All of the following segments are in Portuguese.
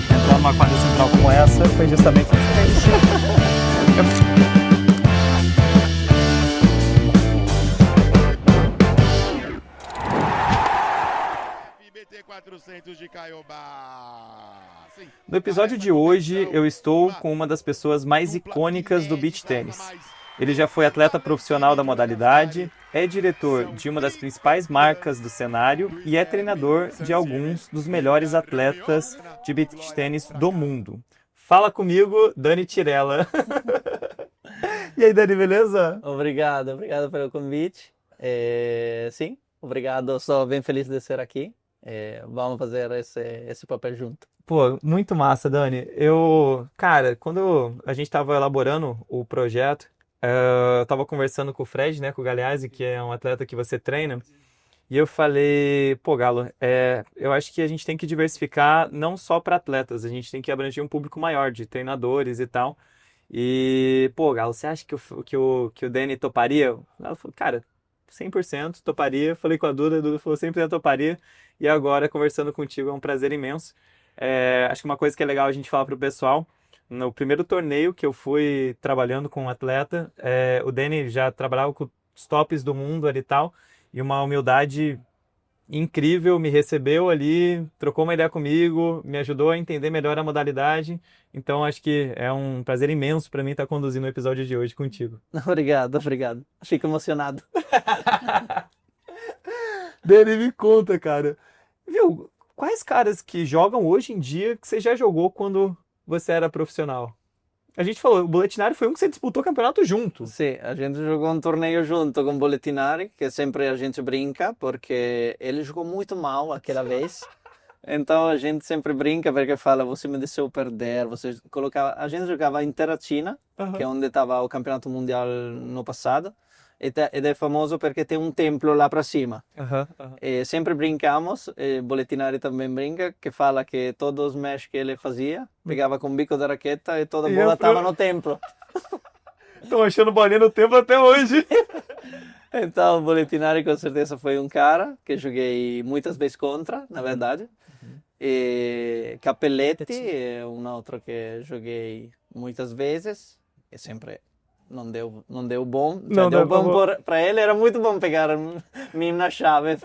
Entrar numa quadra central como essa foi justamente isso. FBT 400 de Caiobá. Sim. No episódio de hoje, eu estou com uma das pessoas mais icônicas do beach tênis. Ele já foi atleta profissional da modalidade, é diretor de uma das principais marcas do cenário e é treinador de alguns dos melhores atletas de beach tênis do mundo. Fala comigo, Dani Tirella. E aí, Dani, beleza? Obrigado pelo convite. Sim, obrigado, estou bem feliz de ser aqui. Vamos fazer esse papel junto. Pô, muito massa, Dani. Cara, quando a gente estava elaborando o projeto, eu estava conversando com o Fred, né, com o Galeazzi, que é um atleta que você treina, e eu falei, pô, Galo, eu acho que a gente tem que diversificar não só para atletas, a gente tem que abranger um público maior de treinadores e tal. E, pô, Galo, você acha que o Dani toparia? O Galo falou, cara, 100% toparia. Falei com a Duda falou 100% toparia. E agora, conversando contigo, é um prazer imenso. Acho que uma coisa que é legal a gente falar pro pessoal, no primeiro torneio que eu fui trabalhando com um atleta, o Dani já trabalhava com os tops do mundo ali e tal, e uma humildade incrível, me recebeu ali, trocou uma ideia comigo, me ajudou a entender melhor a modalidade. Então acho que é um prazer imenso para mim estar conduzindo o episódio de hoje contigo. Obrigado. Fico emocionado. Dani, me conta, cara. Viu, quais caras que jogam hoje em dia que você já jogou quando você era profissional? A gente falou, o Bollettinari foi um que você disputou campeonato junto. Sim, a gente jogou um torneio junto com o Bollettinari, que sempre a gente brinca, porque ele jogou muito mal aquela vez. Então a gente sempre brinca porque fala, você me deixou perder, a gente jogava em Terracina, que é onde estava o campeonato mundial no passado, ed é famoso porque tem um templo lá para cima. E sempre brincamos, e Bollettinari também brinca, que fala que todos os matches que ele fazia, pegava com o bico da raqueta e toda a bola estava no templo. Estão achando bolinha no templo até hoje. Então, o Bollettinari com certeza foi um cara que joguei muitas vezes contra, na verdade. E Cappelletti é um outro que joguei muitas vezes e sempre não deu bom. Não deu deu bom bom. para ele, era muito bom pegar mim na chave.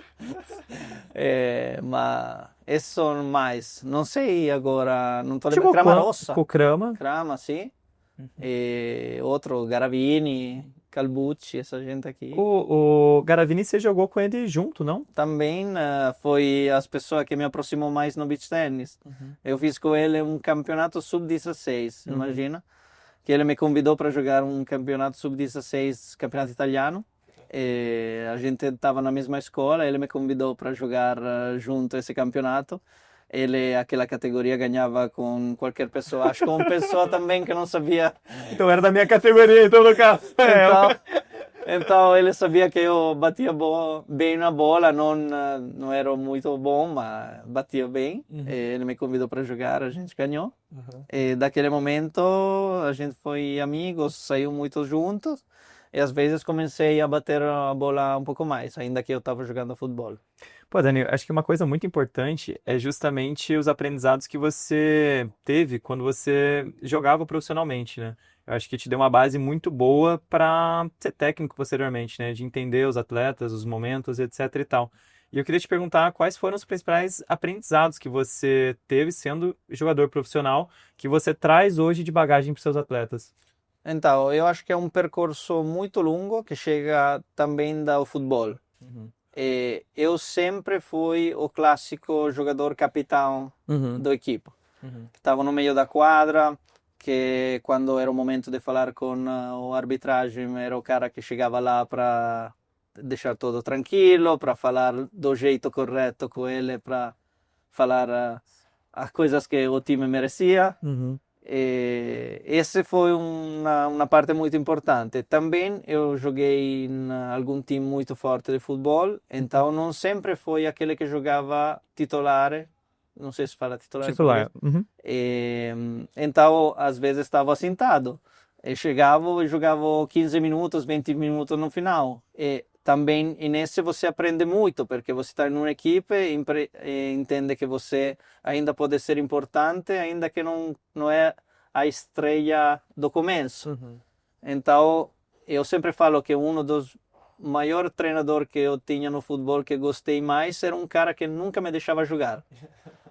Mas esses são mais. Não sei agora, não estou lembrando. Cramarossa. Com o Crama. Crama, sim. E outro, Garavini, Calbucci, essa gente aqui. O Garavini, você jogou com ele junto, não? Também foi as pessoas que me aproximou mais no beach tennis. Eu fiz com ele um campeonato sub-16, imagina. Que ele me convidou para jogar um campeonato sub-16, campeonato italiano. E a gente estava na mesma escola, ele me convidou para jogar junto esse campeonato. Ele, aquela categoria, ganhava com qualquer pessoa, acho que com uma pessoa também que não sabia. Então era da minha categoria, então, no caso. Então ele sabia que eu batia bem na bola, não era muito bom, mas batia bem. Ele me convidou para jogar, a gente ganhou. E daquele momento a gente foi amigos, saiu muito juntos. E às vezes comecei a bater a bola um pouco mais, ainda que eu estava jogando futebol. Pô, Dani, acho que uma coisa muito importante é justamente os aprendizados que você teve quando você jogava profissionalmente, né? Eu acho que te deu uma base muito boa para ser técnico posteriormente, né? De entender os atletas, os momentos, etc e tal. E eu queria te perguntar quais foram os principais aprendizados que você teve sendo jogador profissional, que você traz hoje de bagagem para seus atletas. Então, eu acho que é um percurso muito longo que chega também do futebol. E eu sempre fui o clássico jogador capitão da equipe. Estava no meio da quadra, que quando era o momento de falar com o arbitragem, era o cara que chegava lá para deixar tudo tranquilo, para falar do jeito correto com ele, para falar as coisas que o time merecia. E esse foi uma parte muito importante. Também eu joguei em algum time muito forte de futebol, então não sempre foi aquele que jogava titular, não sei se fala titular em português. Titular. Uhum. Então, às vezes estava sentado. Eu chegava e jogava 15 minutos, 20 minutos no final. E também nesse você aprende muito, porque você está em uma equipe e entende que você ainda pode ser importante, ainda que não é a estreia do começo. Uhum. Então, eu sempre falo que um dos maiores treinadores que eu tinha no futebol que gostei mais era um cara que nunca me deixava jogar.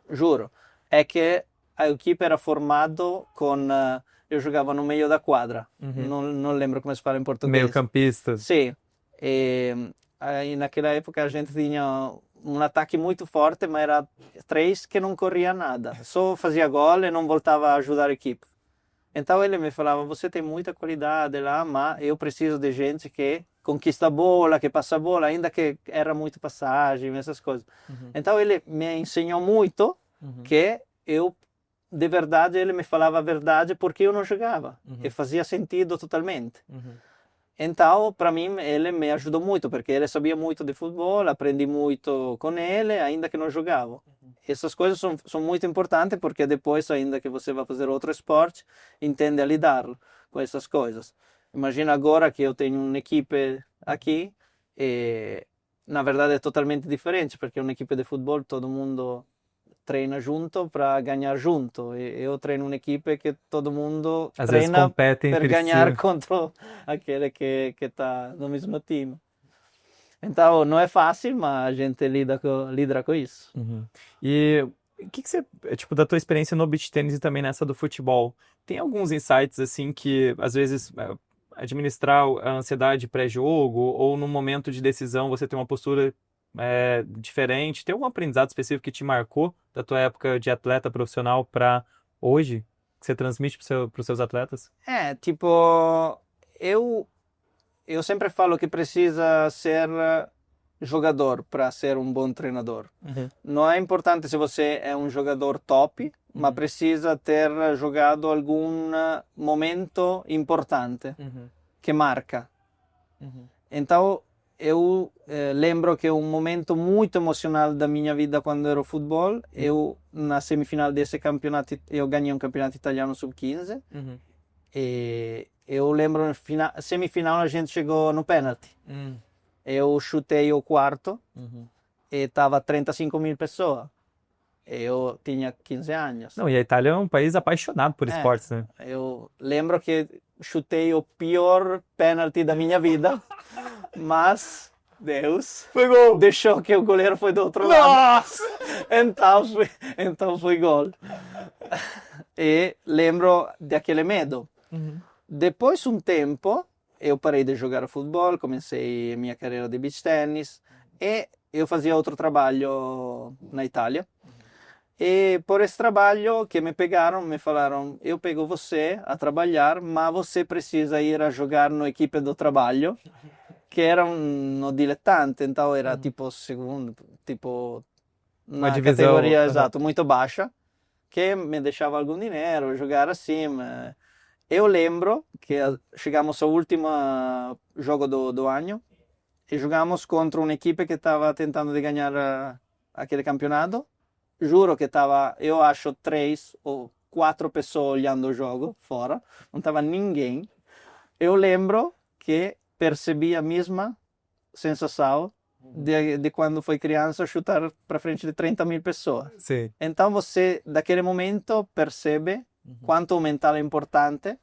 Juro. É que a equipe era formado com... eu jogava no meio da quadra. Não lembro como se fala em português. Meio-campistas. Sim. Aí naquela época a gente tinha um ataque muito forte, mas era três que não corria nada. Só fazia gol e não voltava a ajudar a equipe. Então ele me falava, você tem muita qualidade lá, mas eu preciso de gente que conquista a bola, que passa a bola, ainda que era muito passagem, essas coisas. Então ele me ensinou muito que eu, de verdade, ele me falava a verdade porque eu não jogava. E fazia sentido totalmente. Então, para mim, ele me ajudou muito, porque ele sabia muito de futebol, aprendi muito com ele, ainda que não jogava. Essas coisas são muito importantes, porque depois, ainda que você vá fazer outro esporte, entende a lidar com essas coisas. Imagina agora que eu tenho uma equipe aqui, e na verdade é totalmente diferente, porque é uma equipe de futebol, todo mundo treina junto para ganhar junto. E eu treino uma equipe que todo mundo Às vezes treina competem para entre ganhar si. contra aquele que está no mesmo time. Então não é fácil, mas a gente lida com isso. Uhum. E o que você, tipo, da tua experiência no beach tênis e também nessa do futebol, tem alguns insights assim que às vezes administrar a ansiedade pré-jogo ou no momento de decisão você tem uma postura diferente? Tem algum aprendizado específico que te marcou da tua época de atleta profissional para hoje que você transmite para os seus atletas? Tipo, eu sempre falo que precisa ser jogador para ser um bom treinador. Não é importante se você é um jogador top, mas precisa ter jogado algum momento importante que marca. Então, eu lembro que um momento muito emocional da minha vida quando era futebol, eu na semifinal desse campeonato, eu ganhei um campeonato italiano sub-15. E eu lembro na semifinal a gente chegou no pênalti. Eu chutei o quarto e estava 35 mil pessoas. Eu tinha 15 anos. Não, e a Itália é um país apaixonado por esportes, né? Eu lembro que chutei o pior pênalti da minha vida, mas Deus deixou que o goleiro foi do outro lado. Nossa! Então foi gol. E lembro daquele medo. Depois de um tempo, eu parei de jogar futebol, comecei a minha carreira de beach tennis e eu fazia outro trabalho na Itália. E por esse trabalho que me pegaram, me falaram, eu pego você a trabalhar, mas você precisa ir a jogar na equipe do trabalho, que era no dilettante, então era tipo segundo, tipo Uma na divisão, categoria exato, muito baixa, que me deixava algum dinheiro, jogar assim. Eu lembro que chegamos ao último jogo do ano e jogamos contra uma equipe que estava tentando de ganhar aquele campeonato. Juro que estava, eu acho, 3 ou 4 pessoas olhando o jogo fora, não estava ninguém. Eu lembro que percebi a mesma sensação de quando foi criança chutar para frente de 30 mil pessoas. Sim. Então você, daquele momento, percebe quanto o mental é importante,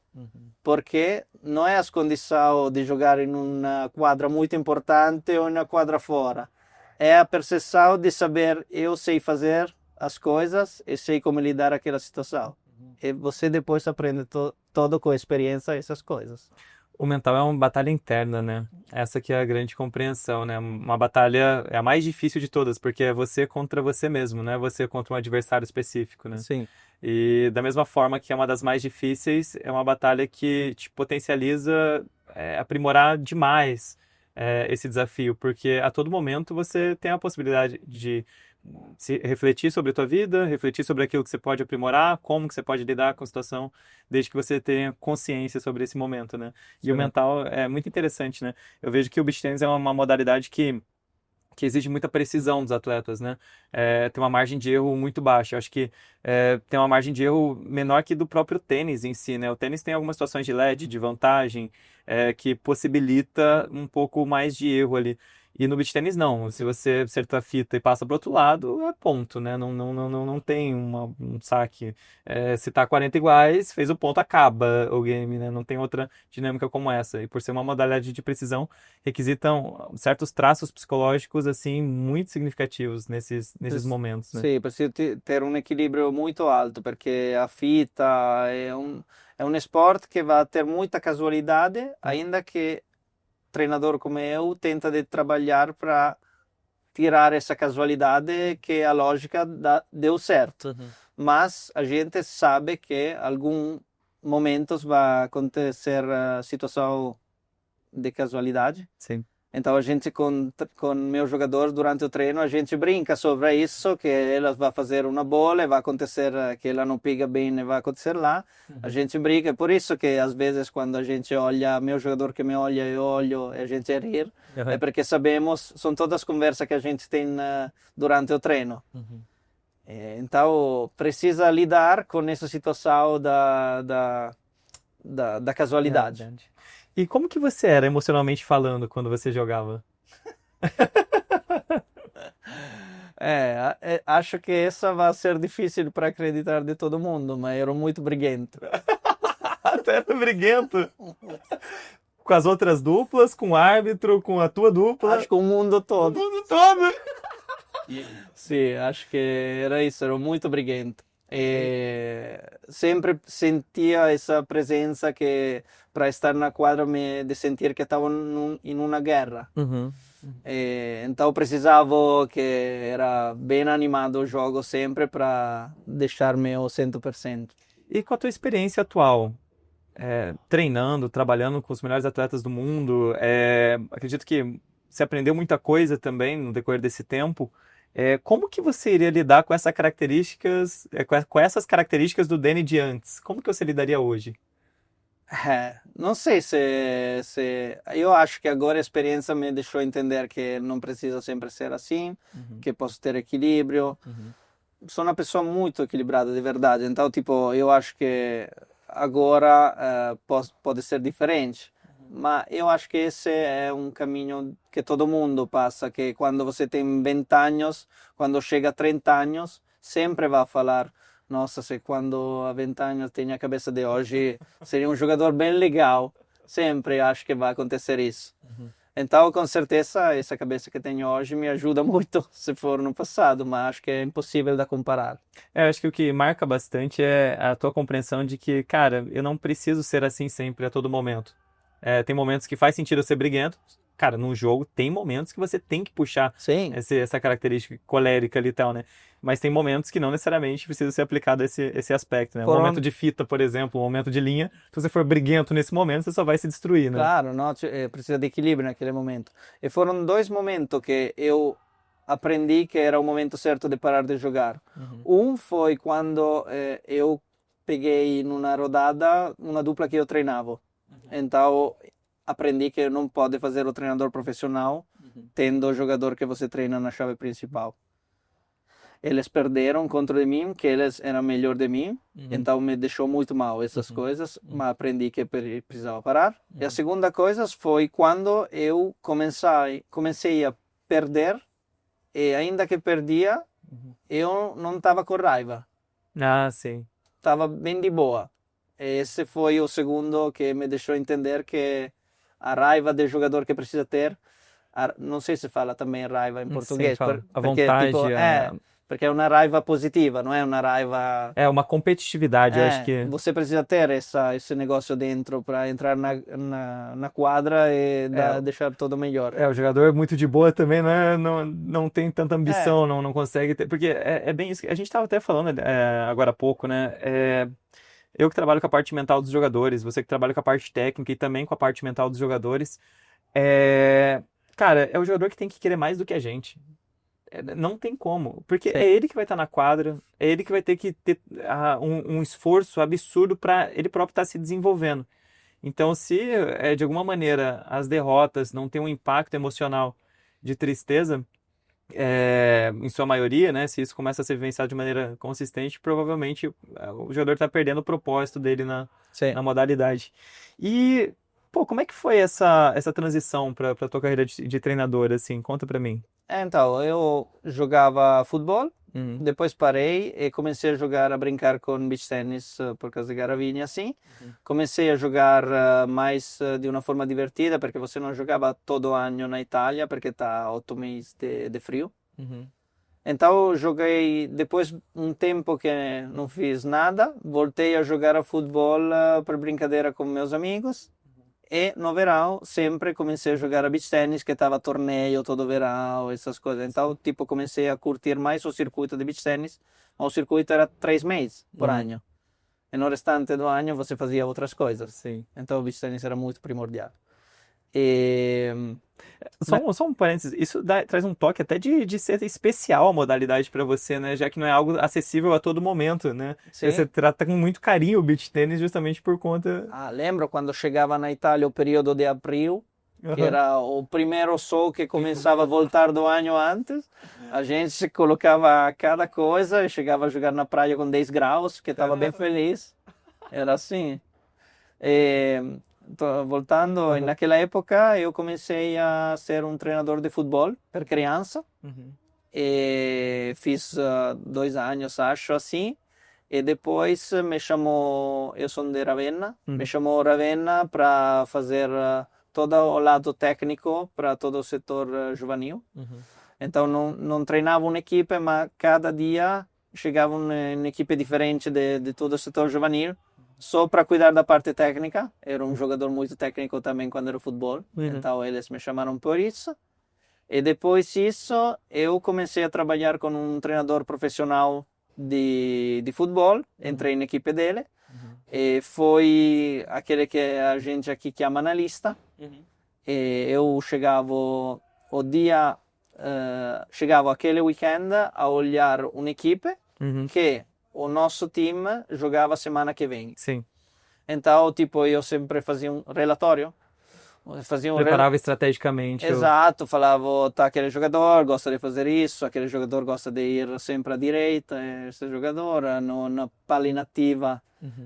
porque não é as condições de jogar em uma quadra muito importante ou em uma quadra fora. É a percepção de saber, eu sei fazer as coisas e sei como lidar com aquela situação. E você depois aprende todo com a experiência essas coisas. O mental é uma batalha interna, né? Essa que é a grande compreensão, né? Uma batalha é a mais difícil de todas, porque é você contra você mesmo, não é você contra um adversário específico, né? Sim. E da mesma forma que é uma das mais difíceis, é uma batalha que te potencializa aprimorar demais esse desafio, porque a todo momento você tem a possibilidade de refletir sobre a tua vida, refletir sobre aquilo que você pode aprimorar, como que você pode lidar com a situação, desde que você tenha consciência sobre esse momento, né? E o Sim. mental é muito interessante, né? Eu vejo que o beach tennis é uma modalidade que exige muita precisão dos atletas, né? Tem uma margem de erro muito baixa. Eu acho que tem uma margem de erro menor que do próprio tênis em si, né? O tênis tem algumas situações de LED, de vantagem, que possibilita um pouco mais de erro ali. E no beach tênis não. Se você acerta a fita e passa pro outro lado, é ponto, né? Não tem um saque. Se tá 40 iguais, fez o ponto, acaba o game, né? Não tem outra dinâmica como essa. E por ser uma modalidade de precisão, requisitam certos traços psicológicos assim muito significativos nesses momentos, né? Sì, precisa ter um equilíbrio muito alto, porque a fita é um esporte que vai ter muita casualidade, ainda que treinador como eu tenta de trabalhar para tirar essa casualidade que a lógica deu certo. Mas a gente sabe que alguns momentos vai acontecer a situação de casualidade. Sim. Então a gente com meus jogadores durante o treino a gente brinca sobre isso, que elas vão fazer uma bola e vai acontecer que ela não pega bem e vai acontecer lá. A gente brinca, é por isso que às vezes quando a gente olha, meu jogador que me olha, eu olho e a gente rir, é porque sabemos, são todas conversas que a gente tem durante o treino. Então precisa lidar com essa situação da casualidade. E como que você era emocionalmente falando quando você jogava? Acho que essa vai ser difícil para acreditar de todo mundo, mas eu era muito briguento. Até era briguento. Com as outras duplas, com o árbitro, com a tua dupla. Acho que o mundo todo. O mundo todo. Sim, acho que era isso, era muito briguento. E sempre sentia essa presença que para estar na quadra de sentir que estava em uma guerra. Então precisava que era bem animado o jogo sempre para deixar-me ao 100%. E com a tua experiência atual, treinando, trabalhando com os melhores atletas do mundo, acredito que você aprendeu muita coisa também no decorrer desse tempo. Como que você iria lidar com essas características, com essas características do Danny de antes? Como que você lidaria hoje? Não sei se... Eu acho que agora a experiência me deixou entender que não precisa sempre ser assim, que posso ter equilíbrio. Sou uma pessoa muito equilibrada, de verdade. Então, tipo, eu acho que agora pode ser diferente. Mas eu acho que esse é um caminho que todo mundo passa, que quando você tem 20 anos, quando chega a 30 anos, sempre vai falar, nossa, se quando há 20 anos tenho a cabeça de hoje, seria um jogador bem legal. Sempre acho que vai acontecer isso. Então, com certeza, essa cabeça que tenho hoje me ajuda muito se for no passado, mas acho que é impossível de comparar. Acho que o que marca bastante é a tua compreensão de que, cara, eu não preciso ser assim sempre, a todo momento. Tem momentos que faz sentido eu ser briguento. Cara, num jogo tem momentos que você tem que puxar Sim. essa característica colérica ali e tal, né? Mas tem momentos que não necessariamente precisa ser aplicado esse aspecto, né? Um momento de fita, por exemplo, um momento de linha. Se você for briguento nesse momento, você só vai se destruir, né? Claro, não, precisa de equilíbrio naquele momento. E foram dois momentos que eu aprendi que era o momento certo de parar de jogar. Um foi quando eu peguei numa rodada uma dupla que eu treinava. Então, aprendi que não pode fazer o treinador profissional tendo o jogador que você treina na chave principal. Eles perderam contra mim, que eles eram melhor de mim, então me deixou muito mal essas coisas, mas aprendi que precisava parar. E a segunda coisa foi quando eu comecei a perder, e ainda que perdia, eu não estava com raiva. Ah, sim. Estava bem de boa. Esse foi o segundo que me deixou entender que a raiva do jogador que precisa ter, não sei se fala também raiva em português, Sim, a porque, vontade, tipo, porque é uma raiva positiva, não é uma raiva... uma competitividade, eu acho que... Você precisa ter esse negócio dentro para entrar na quadra e deixar tudo melhor. O jogador muito de boa também não tem tanta ambição, não consegue ter... Porque é bem isso que a gente estava até falando agora há pouco, né? Eu que trabalho com a parte mental dos jogadores, você que trabalha com a parte técnica e também com a parte mental dos jogadores, cara, é o jogador que tem que querer mais do que a gente. Não tem como, porque Sim. é ele que vai estar na quadra, é ele que vai ter que ter um esforço absurdo para ele próprio estar se desenvolvendo. Então, se de alguma maneira as derrotas não têm um impacto emocional de tristeza, em sua maioria, né, se isso começa a ser vivenciado de maneira consistente, provavelmente o jogador está perdendo o propósito dele Sim. na modalidade. E, pô, como é que foi essa transição para a tua carreira de treinador, assim? Conta para mim. Então, eu jogava futebol, Uhum. depois parei e comecei a brincar com beach tennis por causa de Garavinha, assim. Comecei a jogar mais de uma forma divertida, porque você não jogava todo ano na Itália, porque está 8 meses de frio. Uhum. Então, joguei, depois um tempo que não fiz nada, voltei a jogar a futebol por brincadeira com meus amigos. E no verão sempre comecei a jogar a beach tennis, que estava torneio todo verão, essas coisas. Então, tipo, comecei a curtir mais o circuito de beach tennis. O circuito era 3 meses por ano. E no restante do ano você fazia outras coisas. Sim. Então, o beach tennis era muito primordial. E... Só um parênteses, isso traz um toque até de ser especial a modalidade para você, né? Já que não é algo acessível a todo momento, né? Sim. Você trata com muito carinho o beach tennis justamente por conta. lembro quando chegava na Itália o período de abril, que era o primeiro sol que começava a voltar do ano antes. A gente colocava cada coisa e chegava a jogar na praia com 10 graus, que estava bem feliz. Era assim. E, voltando, naquela época eu comecei a ser um treinador de futebol para criança. Uhum. E fiz 2 anos, acho, assim. E depois me chamou, eu sou de Ravenna, me chamou Ravenna para fazer todo o lado técnico para todo o setor juvenil. Uhum. Então não treinava uma equipe, mas cada dia chegava uma equipe diferente de todo o setor juvenil, só para cuidar da parte técnica. Era um jogador muito técnico também quando era futebol, então eles me chamaram por isso. E depois disso, eu comecei a trabalhar com um treinador profissional de futebol, entrei na equipe dele, e foi aquele que a gente aqui chama analista. E eu chegava chegava aquele weekend a olhar uma equipe que o nosso time jogava semana que vem. Sim. Então, tipo, eu sempre fazia um relatório. Preparava estrategicamente. Exato, falava, tá, aquele jogador gosta de fazer isso, aquele jogador gosta de ir sempre à direita, esse jogador na palla inativa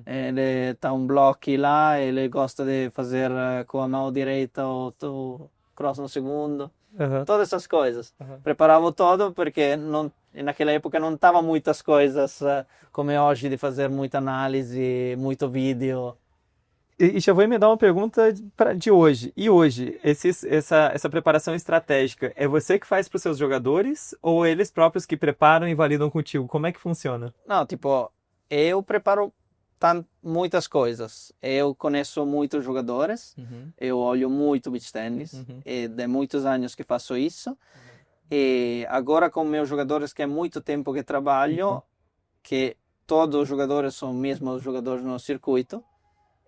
ele tá um bloco lá, ele gosta de fazer com a mão direita o cross no segundo, todas essas coisas. Preparava todo porque naquela época não tava muitas coisas como é hoje de fazer muita análise, muito vídeo. E já vou emendar uma pergunta de hoje. E hoje, essa preparação estratégica, é você que faz para os seus jogadores ou eles próprios que preparam e validam contigo? Como é que funciona? Não, tipo, eu preparo muitas coisas. Eu conheço muitos jogadores, eu olho muito beach tennis, e de muitos anos que faço isso. E agora com meus jogadores, que é muito tempo que trabalho, que todos os jogadores são mesmo os jogadores no circuito,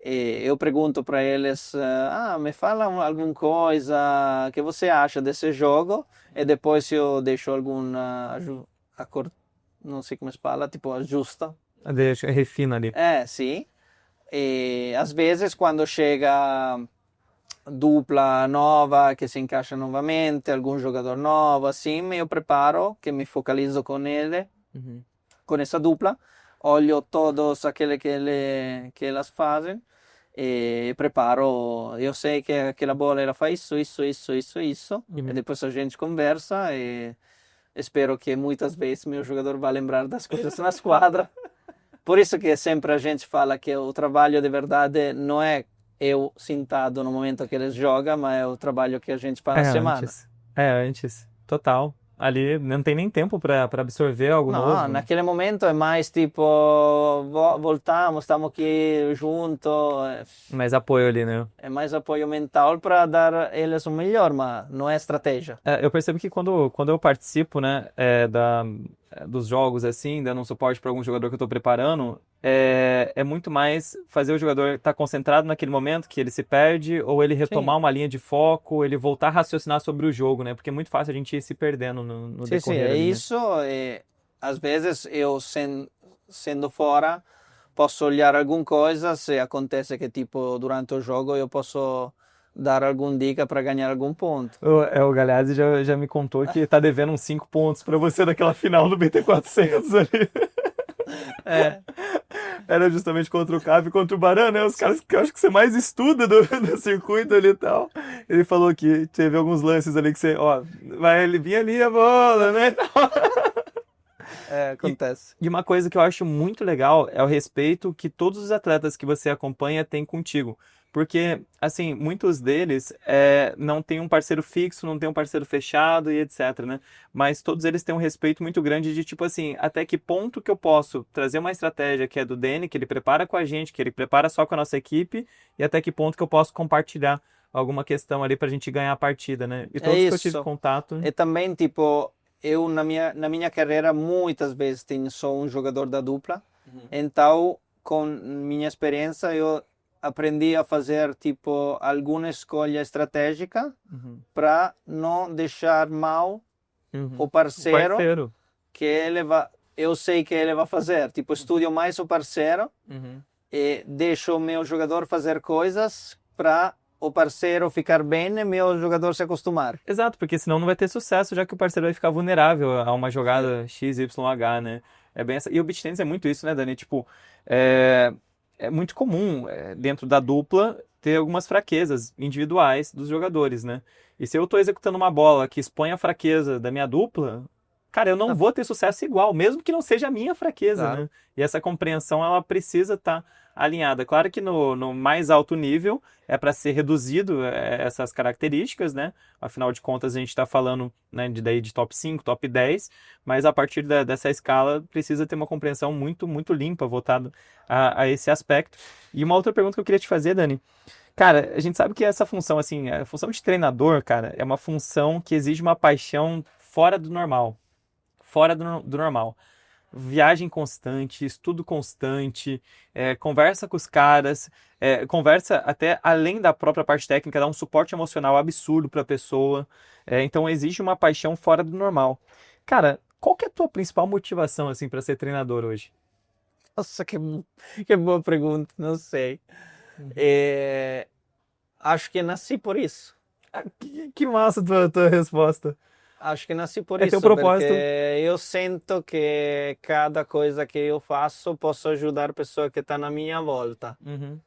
e eu pergunto para eles, me fala alguma coisa que você acha desse jogo, e depois eu deixo alguma, não sei como se fala, tipo, ajusta. Deixa, refina ali. Sim. E às vezes quando chega dupla nova que se encaixa novamente, algum jogador novo, assim, eu preparo, que me focalizo com ele, com essa dupla, olho todos aqueles que elas fazem, e preparo, eu sei que aquela bola ela faz isso, e depois a gente conversa e espero que muitas vezes meu jogador vá lembrar das coisas na esquadra. Por isso que sempre a gente fala que o trabalho de verdade não é eu sentado no momento que eles jogam, mas é o trabalho que a gente faz na semana. Antes. Total. Ali não tem nem tempo para absorver algo novo. Não, naquele momento é mais tipo, voltamos, estamos aqui juntos. Mais apoio ali, né? É mais apoio mental para dar a eles o melhor, mas não é estratégia. Eu percebo que quando eu participo, né, dos jogos, assim, dando um suporte para algum jogador que eu tô preparando, é muito mais fazer o jogador estar concentrado naquele momento que ele se perde, ou ele retomar Sim, uma linha de foco, ele voltar a raciocinar sobre o jogo, né? Porque é muito fácil a gente ir se perdendo no sim, sim, decorrer é ali, né? isso. Às vezes eu, sendo fora, posso olhar alguma coisa, se acontece que, tipo, durante o jogo eu posso dar alguma dica para ganhar algum ponto. O Galeazzi já me contou que tá devendo uns 5 pontos pra você naquela final do BT400 ali. É, Era justamente contra o Cav e contra o Baran, né? Os caras que eu acho que você mais estuda do circuito ali e tal. Ele falou que teve alguns lances ali que você, ó, vai ele vir ali a bola, né? E, acontece. e uma coisa que eu acho muito legal é o respeito que todos os atletas que você acompanha têm contigo. Porque, assim, muitos deles não têm um parceiro fixo, não têm um parceiro fechado e etc, né? Mas todos eles têm um respeito muito grande de, tipo assim, até que ponto que eu posso trazer uma estratégia que é do Danny, que ele prepara com a gente, que ele prepara só com a nossa equipe, e até que ponto que eu posso compartilhar alguma questão ali pra gente ganhar a partida, né? E É todos que eu tive isso. contato. E também, tipo, eu na minha carreira muitas vezes tenho só um jogador da dupla. Então, com minha experiência, eu aprendi a fazer, tipo, alguma escolha estratégica Uhum, para não deixar mal uhum. o O parceiro parceiro. que eu sei que ele vai fazer. Tipo, estudio mais o parceiro Uhum. e deixo o meu jogador fazer coisas para o parceiro ficar bem e meu jogador se acostumar. Exato, porque senão não vai ter sucesso, já que o parceiro vai ficar vulnerável a uma jogada X, Y, H, né? É bem essa... E o beach tennis é muito isso, né, Dani? Tipo, é, é muito comum dentro da dupla ter algumas fraquezas individuais dos jogadores, né? E se eu tô executando uma bola que expõe a fraqueza da minha dupla, cara, eu não Ah, vou ter sucesso igual, mesmo que não seja a minha fraqueza, claro. né? E essa compreensão, ela precisa estar alinhada. Claro que no mais alto nível é para ser reduzido essas características, né? Afinal de contas, a gente está falando, né, de top 5, top 10, mas a partir dessa escala precisa ter uma compreensão muito, muito limpa, voltada a esse aspecto. E uma outra pergunta que eu queria te fazer, Dani. Cara, a gente sabe que essa função, assim, a função de treinador, cara, é uma função que exige uma paixão fora do normal. Fora do normal. Viagem constante, estudo constante, conversa com os caras, conversa até além da própria parte técnica, dá um suporte emocional absurdo para a pessoa. Então exige uma paixão fora do normal. Cara, qual que é a tua principal motivação assim para ser treinador hoje? Nossa, que boa pergunta, não sei. Uhum. É, acho que nasci por isso. Ah, que massa tua resposta. Acho que nasci por É teu isso, porque propósito. eu sinto que cada coisa que eu faço posso ajudar a pessoa que está na minha volta. Uhum.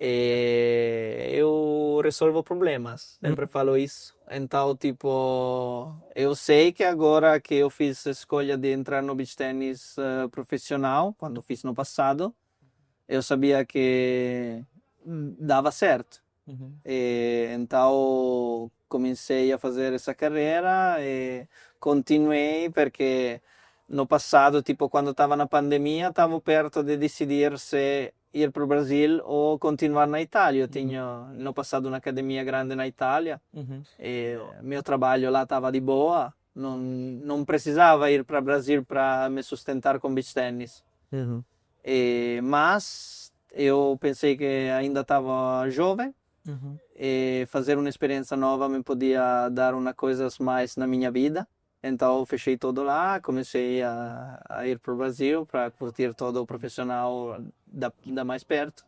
E eu resolvo problemas, sempre Uhum. falo isso. Então, tipo, eu sei que agora que eu fiz a escolha de entrar no beach tennis profissional, quando fiz no passado, eu sabia que dava certo. Uhum. Então comecei a fazer essa carreira e continuei porque no passado, tipo quando estava na pandemia, estava perto de decidir se ir para o Brasil ou continuar na Itália. Eu Uhum. tinha no passado uma academia grande na Itália Uhum. e meu trabalho lá estava de boa. Não precisava ir para o Brasil para me sustentar com beach tennis. Uhum. Mas eu pensei que ainda estava jovem Uhum. e fazer uma experiência nova me podia dar uma coisa mais na minha vida. Então eu fechei tudo lá, comecei a ir para o Brasil para curtir todo o profissional da mais perto.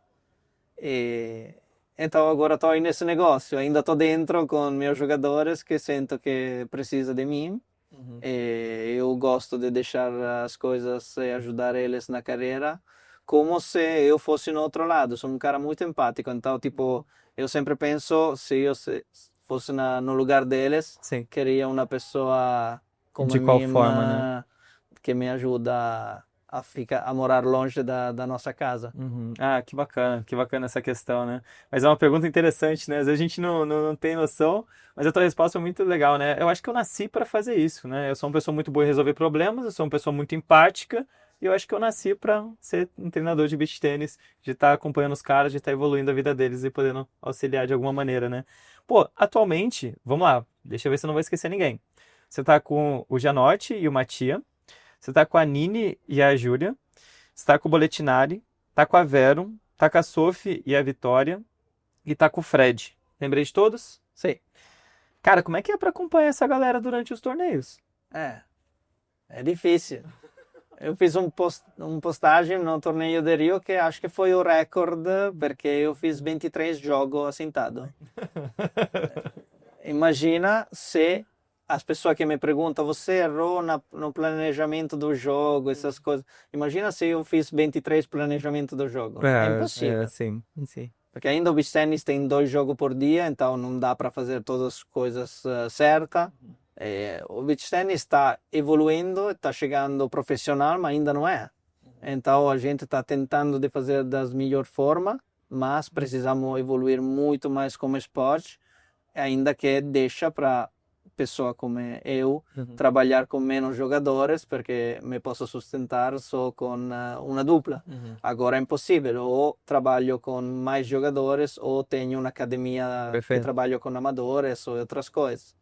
E, então agora estou aí nesse negócio, ainda estou dentro com meus jogadores que sinto que precisa de mim. Uhum. E eu gosto de deixar as coisas e ajudar eles na carreira, como se eu fosse no outro lado. Sou um cara muito empático, então, tipo, eu sempre penso, se eu fosse no lugar deles, Sim. queria uma pessoa como De a qual mim, forma, né? que me ajuda a morar longe da nossa casa. Uhum. Ah, que bacana essa questão, né? Mas é uma pergunta interessante, né? Às vezes a gente não tem noção, mas a tua resposta é muito legal, né? Eu acho que eu nasci para fazer isso, né? Eu sou uma pessoa muito boa em resolver problemas, eu sou uma pessoa muito empática, e eu acho que eu nasci para ser um treinador de beach tênis, de estar acompanhando os caras, de estar evoluindo a vida deles e podendo auxiliar de alguma maneira, né? Pô, atualmente, vamos lá, deixa eu ver se eu não vou esquecer ninguém. Você tá com o Janotti e o Matia. Você tá com a Nini e a Júlia, você tá com o Boletinari, tá com a Vero, tá com a Sophie e a Vitória, e tá com o Fred. Lembrei de todos? Sim. Cara, como é que é pra acompanhar essa galera durante os torneios? É difícil. Eu fiz um postagem no torneio de Rio que acho que foi o recorde, porque eu fiz 23 jogos assentado. Imagina se as pessoas que me perguntam, você errou no planejamento do jogo, essas coisas. Imagina se eu fiz 23 planejamentos do jogo. É impossível. Sim. Porque ainda o beach tennis tem 2 jogos por dia, então não dá para fazer todas as coisas certas. O beach tennis está evoluindo, está chegando profissional, mas ainda não é. Então a gente está tentando de fazer das melhor forma, mas precisamos evoluir muito mais como esporte, ainda que deixa para pessoa como eu trabalhar com menos jogadores, porque me posso sustentar só com uma dupla. Agora é impossível, ou trabalho com mais jogadores, ou tenho uma academia que trabalho com amadores ou outras coisas.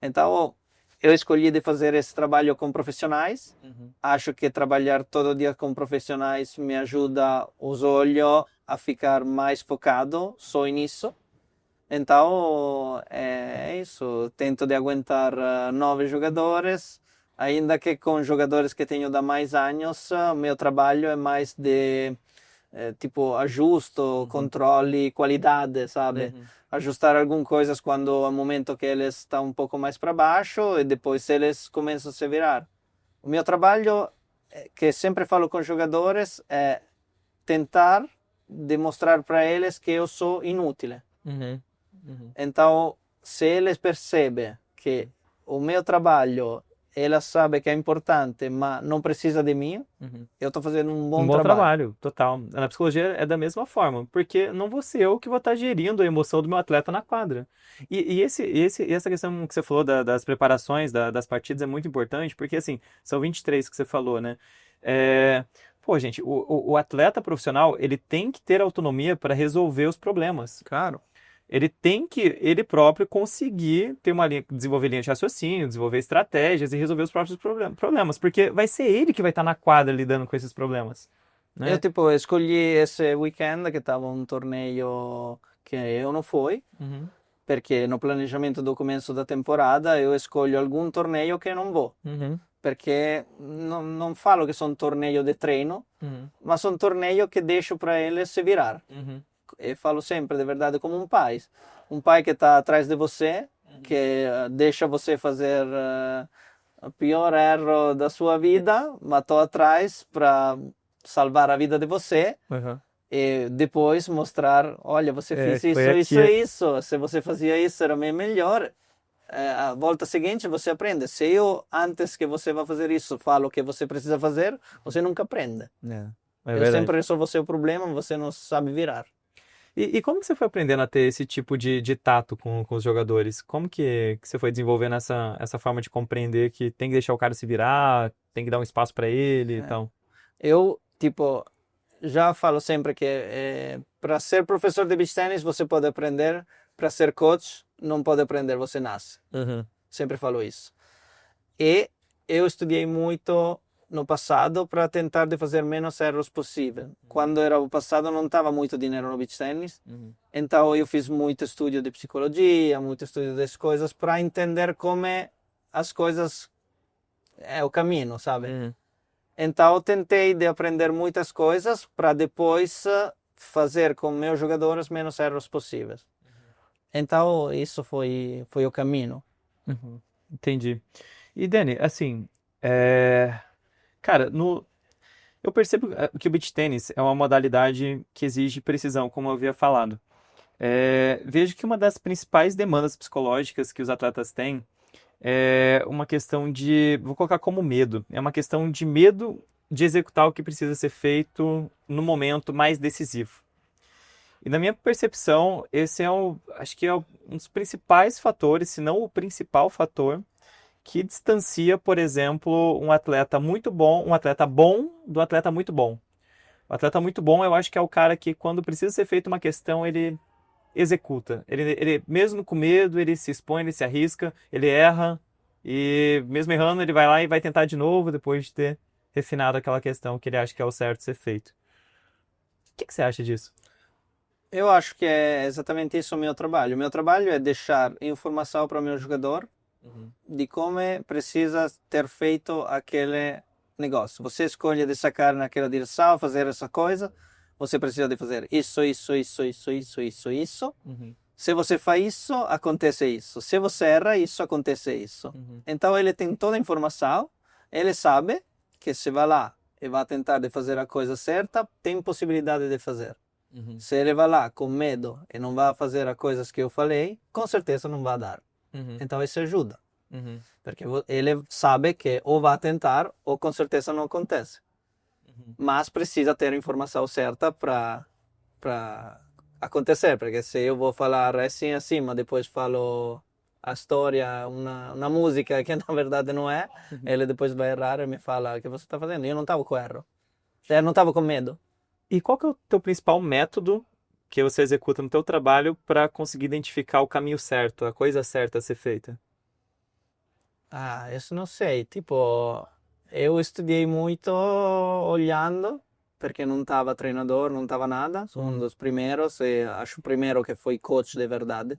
Então, eu escolhi de fazer esse trabalho com profissionais. Acho que trabalhar todo dia com profissionais me ajuda os olhos a ficar mais focado só nisso. Então, é isso. Tento de aguentar 9 jogadores, ainda que com jogadores que tenho há mais anos, meu trabalho é mais de tipo ajusto, controle, qualidade, sabe? Ajustar algumas coisas quando é o momento que eles estão um pouco mais para baixo e depois eles começam a se virar. O meu trabalho, que sempre falo com jogadores, é tentar demonstrar para eles que eu sou inútil. Então, se eles percebem que o meu trabalho, elas sabem que é importante, mas não precisa de mim, eu estou fazendo um bom trabalho. Total. Na psicologia é da mesma forma, porque não vou ser eu que vou estar gerindo a emoção do meu atleta na quadra. E essa questão que você falou das preparações, das partidas é muito importante, porque assim, são 23 que você falou, né? Pô, gente, o atleta profissional, ele tem que ter autonomia para resolver os problemas. Claro. Ele tem que, ele próprio, conseguir ter uma linha, desenvolver linha de raciocínio, desenvolver estratégias e resolver os próprios problemas, porque vai ser ele que vai estar na quadra lidando com esses problemas, né? Eu, tipo, escolhi esse weekend que estava um torneio que eu não fui, porque no planejamento do começo da temporada eu escolho algum torneio que não vou. Perché non falo che sono torneio de treino, ma sono torneio che deixo para eles se virar. E falo sempre, de verdade, como um pai que está atrás de você, que deixa você fazer o pior erro da sua vida, mas estou atrás para salvar a vida de você. E depois mostrar, olha, você fez isso, se você fazia isso era bem melhor. A volta seguinte você aprende. Se eu, antes que você vá fazer isso, falo o que você precisa fazer, você nunca aprende. Eu sempre resolvo o seu problema, você não sabe virar. E como que você foi aprendendo a ter esse tipo de tato com os jogadores? Como que você foi desenvolvendo essa forma de compreender que tem que deixar o cara se virar, tem que dar um espaço para ele e tal? Eu, tipo, já falo sempre que para ser professor de beach tennis você pode aprender, para ser coach não pode aprender, você nasce. Sempre falo isso. E eu estudei muito no passado para tentar de fazer menos erros possível. Quando era o passado não estava muito dinheiro no beach tennis, então eu fiz muito estudo de psicologia, muito estudo das coisas para entender como as coisas é o caminho, sabe? Então eu tentei de aprender muitas coisas para depois fazer com meus jogadores menos erros possíveis. Então isso foi o caminho. Entendi. E Dani, assim, cara, eu percebo que o beach tennis é uma modalidade que exige precisão, como eu havia falado. Vejo que uma das principais demandas psicológicas que os atletas têm é uma questão vou colocar como medo, é uma questão de medo de executar o que precisa ser feito no momento mais decisivo. E na minha percepção, esse acho que é um dos principais fatores, se não o principal fator, que distancia, por exemplo, um atleta muito bom, um atleta bom do atleta muito bom. O atleta muito bom, eu acho que é o cara que, quando precisa ser feita uma questão, ele executa. Ele mesmo com medo, ele se expõe, ele se arrisca, ele erra, e mesmo errando, ele vai lá e vai tentar de novo depois de ter refinado aquela questão que ele acha que é o certo ser feito. O que você acha disso? Eu acho que é exatamente isso o meu trabalho. O meu trabalho é deixar informação para o meu jogador de como precisa ter feito aquele negócio. Você escolhe de sacar naquela direção, fazer essa coisa, você precisa de fazer isso, isso, isso, isso, isso, isso, isso. Se você faz isso, acontece isso. Se você erra, isso acontece isso. Então ele tem toda a informação, ele sabe que se vai lá e vai tentar de fazer a coisa certa, tem possibilidade de fazer. Se ele vai lá com medo e não vai fazer as coisas que eu falei, com certeza não vai dar. Então isso ajuda. Porque ele sabe que ou vai tentar ou com certeza não acontece. Mas precisa ter a informação certa para acontecer. Porque se eu vou falar assim, assim, mas depois falo a história, uma música que na verdade não é, ele depois vai errar e me fala: o que você está fazendo? Eu não estava com erro. Eu não estava com medo. E qual que é o teu principal método que você executa no teu trabalho para conseguir identificar o caminho certo, a coisa certa a ser feita? Ah, isso não sei. Tipo, eu estudei muito olhando, porque não estava treinador, não estava nada. Sou um dos primeiros, e acho o primeiro que foi coach de verdade.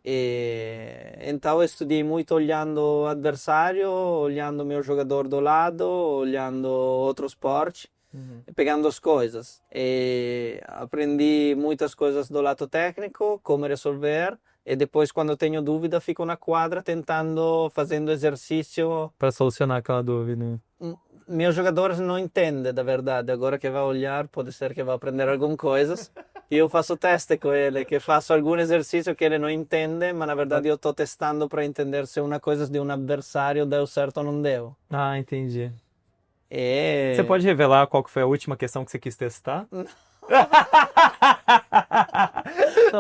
E, então eu estudei muito olhando o adversário, olhando o meu jogador do lado, olhando outro esporte, e pegando as coisas. E aprendi muitas coisas do lado técnico, como resolver. E depois, quando tenho dúvida, fico na quadra tentando, fazendo exercício. Para solucionar aquela dúvida. Meus jogadores não entendem, da verdade. Agora que vai olhar, pode ser que vai aprender algumas coisas. E eu faço teste com ele, que faço algum exercício que ele não entende, mas na verdade eu estou testando para entender se uma coisa de um adversário deu certo ou não deu. Ah, entendi. E... Você pode revelar qual que foi a última questão que você quis testar? Não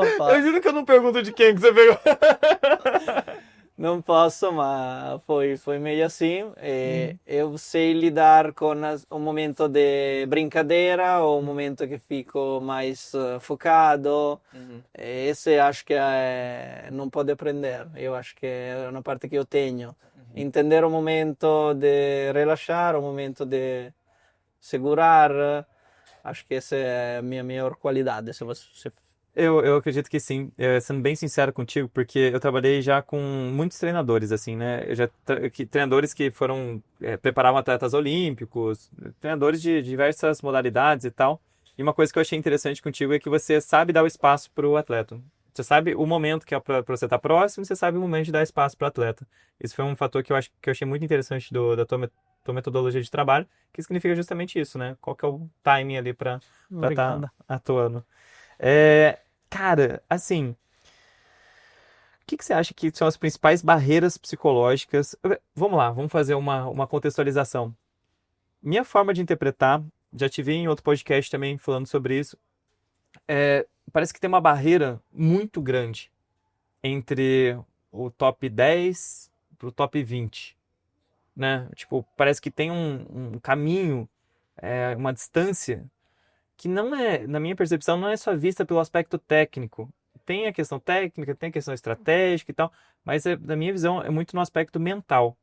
Eu posso. juro que eu não pergunto de quem que você pegou. Não posso, mas foi meio assim. Eu sei lidar com o momento de brincadeira, ou o momento que fico mais focado. Esse acho que não pode aprender. Eu acho que é uma parte que eu tenho. Entender o momento de relaxar, o momento de segurar. Acho que essa é a minha maior qualidade. Se você... Eu acredito que sim, sendo bem sincero contigo, porque eu trabalhei já com muitos treinadores, assim, né? Treinadores que foram, preparavam atletas olímpicos, treinadores de diversas modalidades e tal. E uma coisa que eu achei interessante contigo é que você sabe dar o espaço para o atleta. Você sabe o momento que é para você estar próximo, você sabe o momento de dar espaço para o atleta. Isso foi um fator que que eu achei muito interessante da tua metodologia de trabalho, que significa justamente isso, né? Qual que é o timing ali para estar atuando. Cara, assim, o que você acha que são as principais barreiras psicológicas? Vamos lá, vamos fazer uma contextualização. Minha forma de interpretar, já tive em outro podcast também falando sobre isso, parece que tem uma barreira muito grande entre o top 10 para o top 20, né? Tipo, parece que tem um caminho, uma distância que não é, na minha percepção, não é só vista pelo aspecto técnico. Tem a questão técnica, tem a questão estratégica e tal, mas na minha visão é muito no aspecto mental.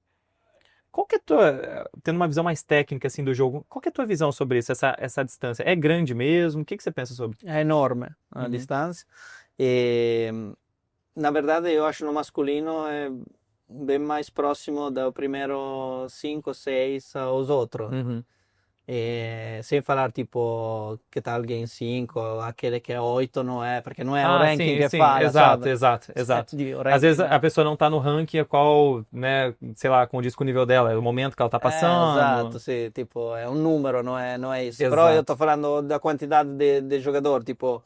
Qual que é a tua, tendo uma visão mais técnica assim do jogo, qual que é a tua visão sobre isso, essa distância? É grande mesmo? O que você pensa sobre? É enorme a distância. E, na verdade, eu acho no masculino é bem mais próximo do primeiro 5, 6 aos outros. Sem falar tipo que tá alguém 5, aquele que é 8 não é, porque não é o ranking Sim, que sim, fala, exato, sabe? exato. O Às vezes ranking, a pessoa não tá no ranking a qual, né, sei lá, condiz com o nível dela, é o momento que ela tá exato, passando. sim, tipo, é um número, não é isso. Però eu Exato. tô falando da quantidade de jogador, tipo,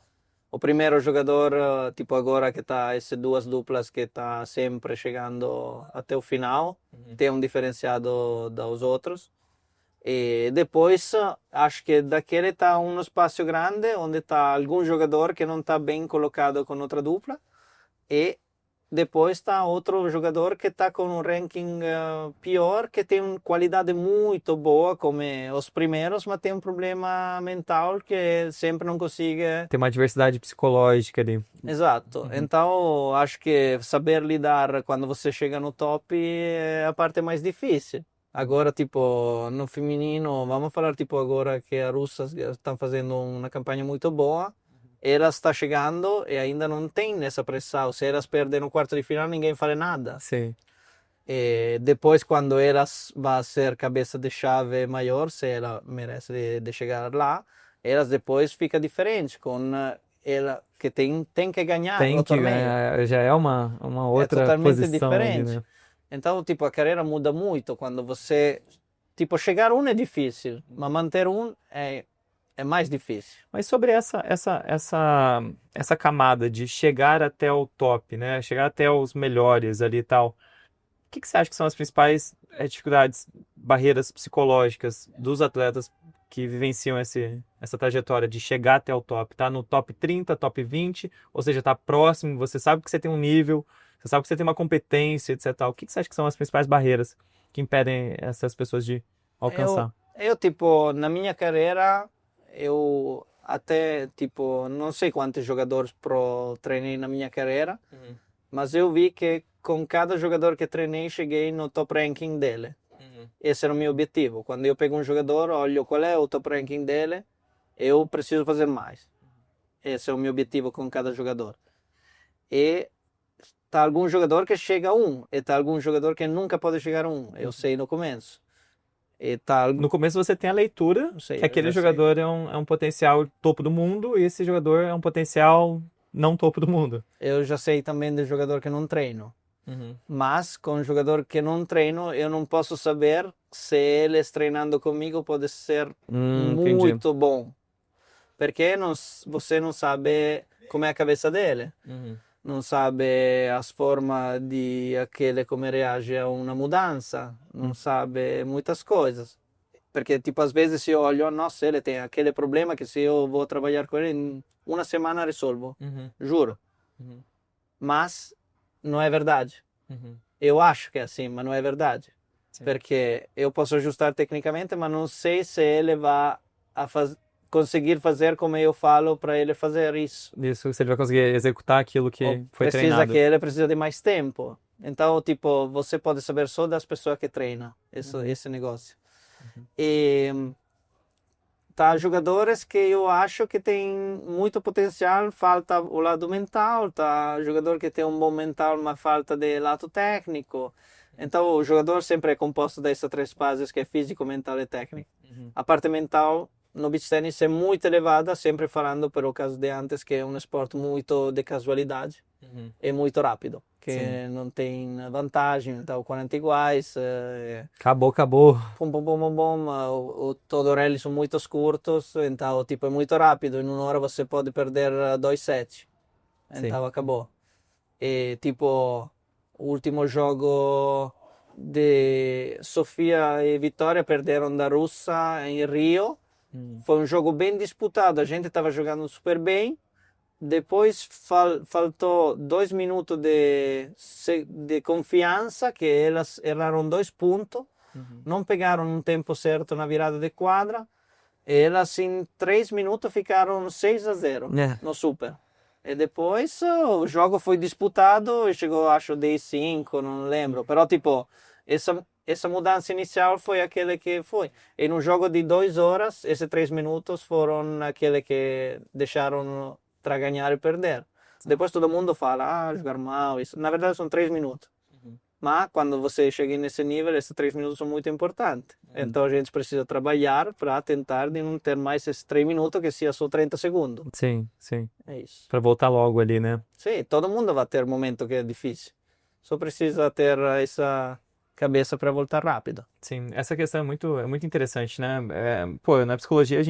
o primeiro jogador, tipo agora que tá essas duas duplas que tá sempre chegando até o final, tem um diferenciado dos outros. E depois acho que daquele está um espaço grande onde está algum jogador que não está bem colocado com outra dupla e depois está outro jogador que está com um ranking pior, que tem uma qualidade muito boa, como os primeiros, mas tem um problema mental que sempre não consegue. Tem uma diversidade psicológica ali. Exato. Então, acho que saber lidar quando você chega no top é a parte mais difícil. Agora, tipo, no feminino, vamos falar, tipo, agora que a Russa está fazendo uma campanha muito boa, elas está chegando e ainda não tem essa pressão. Se elas perdem no quarto de final, ninguém fala nada. Sim. E depois, quando elas vão ser cabeça de chave maior, se ela merece de chegar lá, elas depois fica diferente, com ela que tem que ganhar Tem o que torneio. ganhar, já é uma É outra totalmente posição ali, diferente. né? Então, tipo, a carreira muda muito quando você... Tipo, chegar um é difícil, mas manter um é mais difícil. Mas sobre essa camada de chegar até o top, né? Chegar até os melhores ali e tal. O que você acha que são as principais dificuldades, barreiras psicológicas dos atletas que vivenciam essa trajetória de chegar até o top? Tá no top 30, top 20, ou seja, tá próximo, você sabe que você tem um nível, você sabe que você tem uma competência, etc. O que você acha que são as principais barreiras que impedem essas pessoas de alcançar? Eu, tipo, na minha carreira, eu até, tipo, não sei quantos jogadores pro treinei na minha carreira, mas eu vi que com cada jogador que treinei, cheguei no top ranking dele. Esse era o meu objetivo. Quando eu pego um jogador, olho qual é o top ranking dele, eu preciso fazer mais. Esse é o meu objetivo com cada jogador. E tá algum jogador que chega a um, e tá algum jogador que nunca pode chegar a um. Eu sei no começo. E tá, No começo você tem a leitura não sei, que aquele eu já sei. jogador é um potencial topo do mundo e esse jogador é um potencial não topo do mundo. Eu já sei também de jogador que não treino. Mas com jogador que não treino, eu não posso saber se eles treinando comigo pode ser Entendi. muito bom. Porque você não sabe como é a cabeça dele. Não sabe as formas de aquele como reage a uma mudança. Não sabe muitas coisas. Porque, tipo, às vezes eu olho, nossa, ele tem aquele problema que se eu vou trabalhar com ele, em uma semana resolvo. Juro. Mas não é verdade. Eu acho que é assim, mas não é verdade. Sim. Porque eu posso ajustar tecnicamente, mas não sei se ele vai conseguir fazer como eu falo para ele fazer isso. Isso, se ele vai conseguir executar aquilo que Ou foi precisa treinado. que ele precisa de mais tempo. Então, tipo, você pode saber só das pessoas que treinam esse negócio. E tá jogadores que eu acho que tem muito potencial, falta o lado mental, tá jogador que tem um bom mental, mas falta de lado técnico. Então, o jogador sempre é composto dessas três fases, que é físico, mental e técnico. A parte mental no beach tennis é muito elevada, sempre falando pelo caso de antes, que é um esporte muito de casualidade. É muito rápido, que Sim. não tem vantagem, então 40 iguais, Acabou. pum, pum, pum, pum, pum, todos eles são muito curtos, então tipo, é muito rápido, em uma hora você pode perder 2 sets, então Sim. acabou. E tipo, o último jogo de Sofia e Vitória perderam da Russa em Rio, foi um jogo bem disputado, a gente estava jogando super bem, depois faltou 2 minutos de confiança, que elas erraram 2 pontos, não pegaram um tempo certo na virada de quadra, e elas em 3 minutos ficaram 6-0 no Super. E depois o jogo foi disputado e chegou, acho, 10-5, não lembro. Pero, tipo, essa mudança inicial foi aquele que foi. E no jogo de 2 horas, esses 3 minutos foram aquele que deixaram para ganhar e perder. Depois todo mundo fala, jogar mal, isso. Na verdade são 3 minutos. Mas quando você chega nesse nível, esses 3 minutos são muito importantes. Então a gente precisa trabalhar para tentar de não ter mais esses 3 minutos, que seja só 30 segundos. Sim. É isso. Para voltar logo ali, né? Sim, todo mundo vai ter momento que é difícil. Só precisa ter essa cabeça para voltar rápido. Sim, essa questão é muito interessante, né? Pô, na psicologia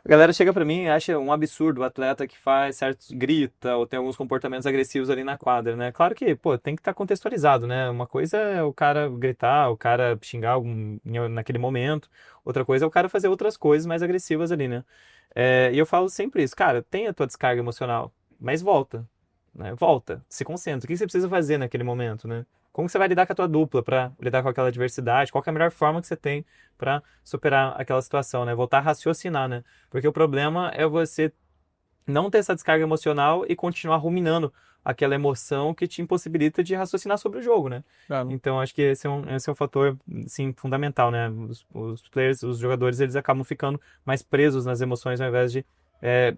a galera chega pra mim e acha um absurdo o atleta que faz certos, grita ou tem alguns comportamentos agressivos ali na quadra, né? Claro que, pô, tem que estar contextualizado, né? Uma coisa é o cara gritar, o cara xingar naquele momento, outra coisa é o cara fazer outras coisas mais agressivas ali, né? E eu falo sempre isso, cara, tem a tua descarga emocional, mas volta. né? Volta, se concentra. O que você precisa fazer naquele momento, né? Como você vai lidar com a tua dupla para lidar com aquela adversidade? Qual que é a melhor forma que você tem para superar aquela situação, né? Voltar a raciocinar, né? Porque o problema é você não ter essa descarga emocional e continuar ruminando aquela emoção que te impossibilita de raciocinar sobre o jogo, né? Claro. Então, acho que esse é um fator, sim, fundamental, né? Os players, os jogadores, eles acabam ficando mais presos nas emoções ao invés de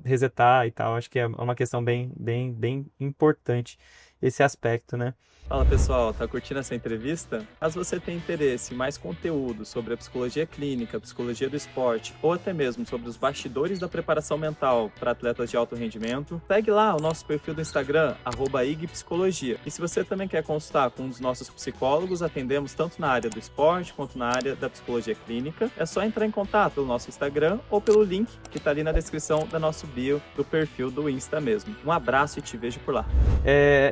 resetar e tal. Acho que é uma questão bem importante esse aspecto, né? Fala pessoal, tá curtindo essa entrevista? Caso você tenha interesse em mais conteúdo sobre a psicologia clínica, a psicologia do esporte ou até mesmo sobre os bastidores da preparação mental para atletas de alto rendimento, segue lá o nosso perfil do Instagram, @igpsicologia. E se você também quer consultar com um dos nossos psicólogos, atendemos tanto na área do esporte quanto na área da psicologia clínica, é só entrar em contato pelo nosso Instagram ou pelo link que tá ali na descrição da nosso bio do perfil do Insta mesmo. Um abraço e te vejo por lá.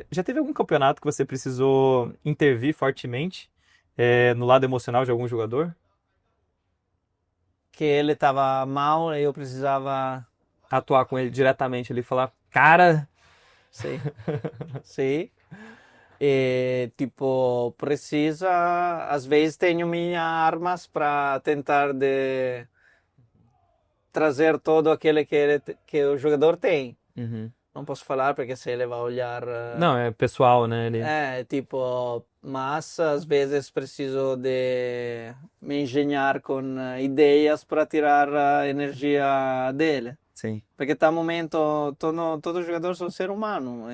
Já teve algum campeonato que você precisou intervir fortemente no lado emocional de algum jogador? Que ele estava mal e eu precisava. Atuar com ele diretamente ali, falar, cara, Sim. Sim. E, tipo, precisa. Às vezes tenho minhas armas para tentar de trazer todo aquele que o jogador tem. Não posso falar porque se ele vai olhar. Não, é pessoal, né? Tipo, mas às vezes preciso de me engenhar com ideias para tirar a energia dele. Sim. Porque tá momento, todo jogador é um ser humano.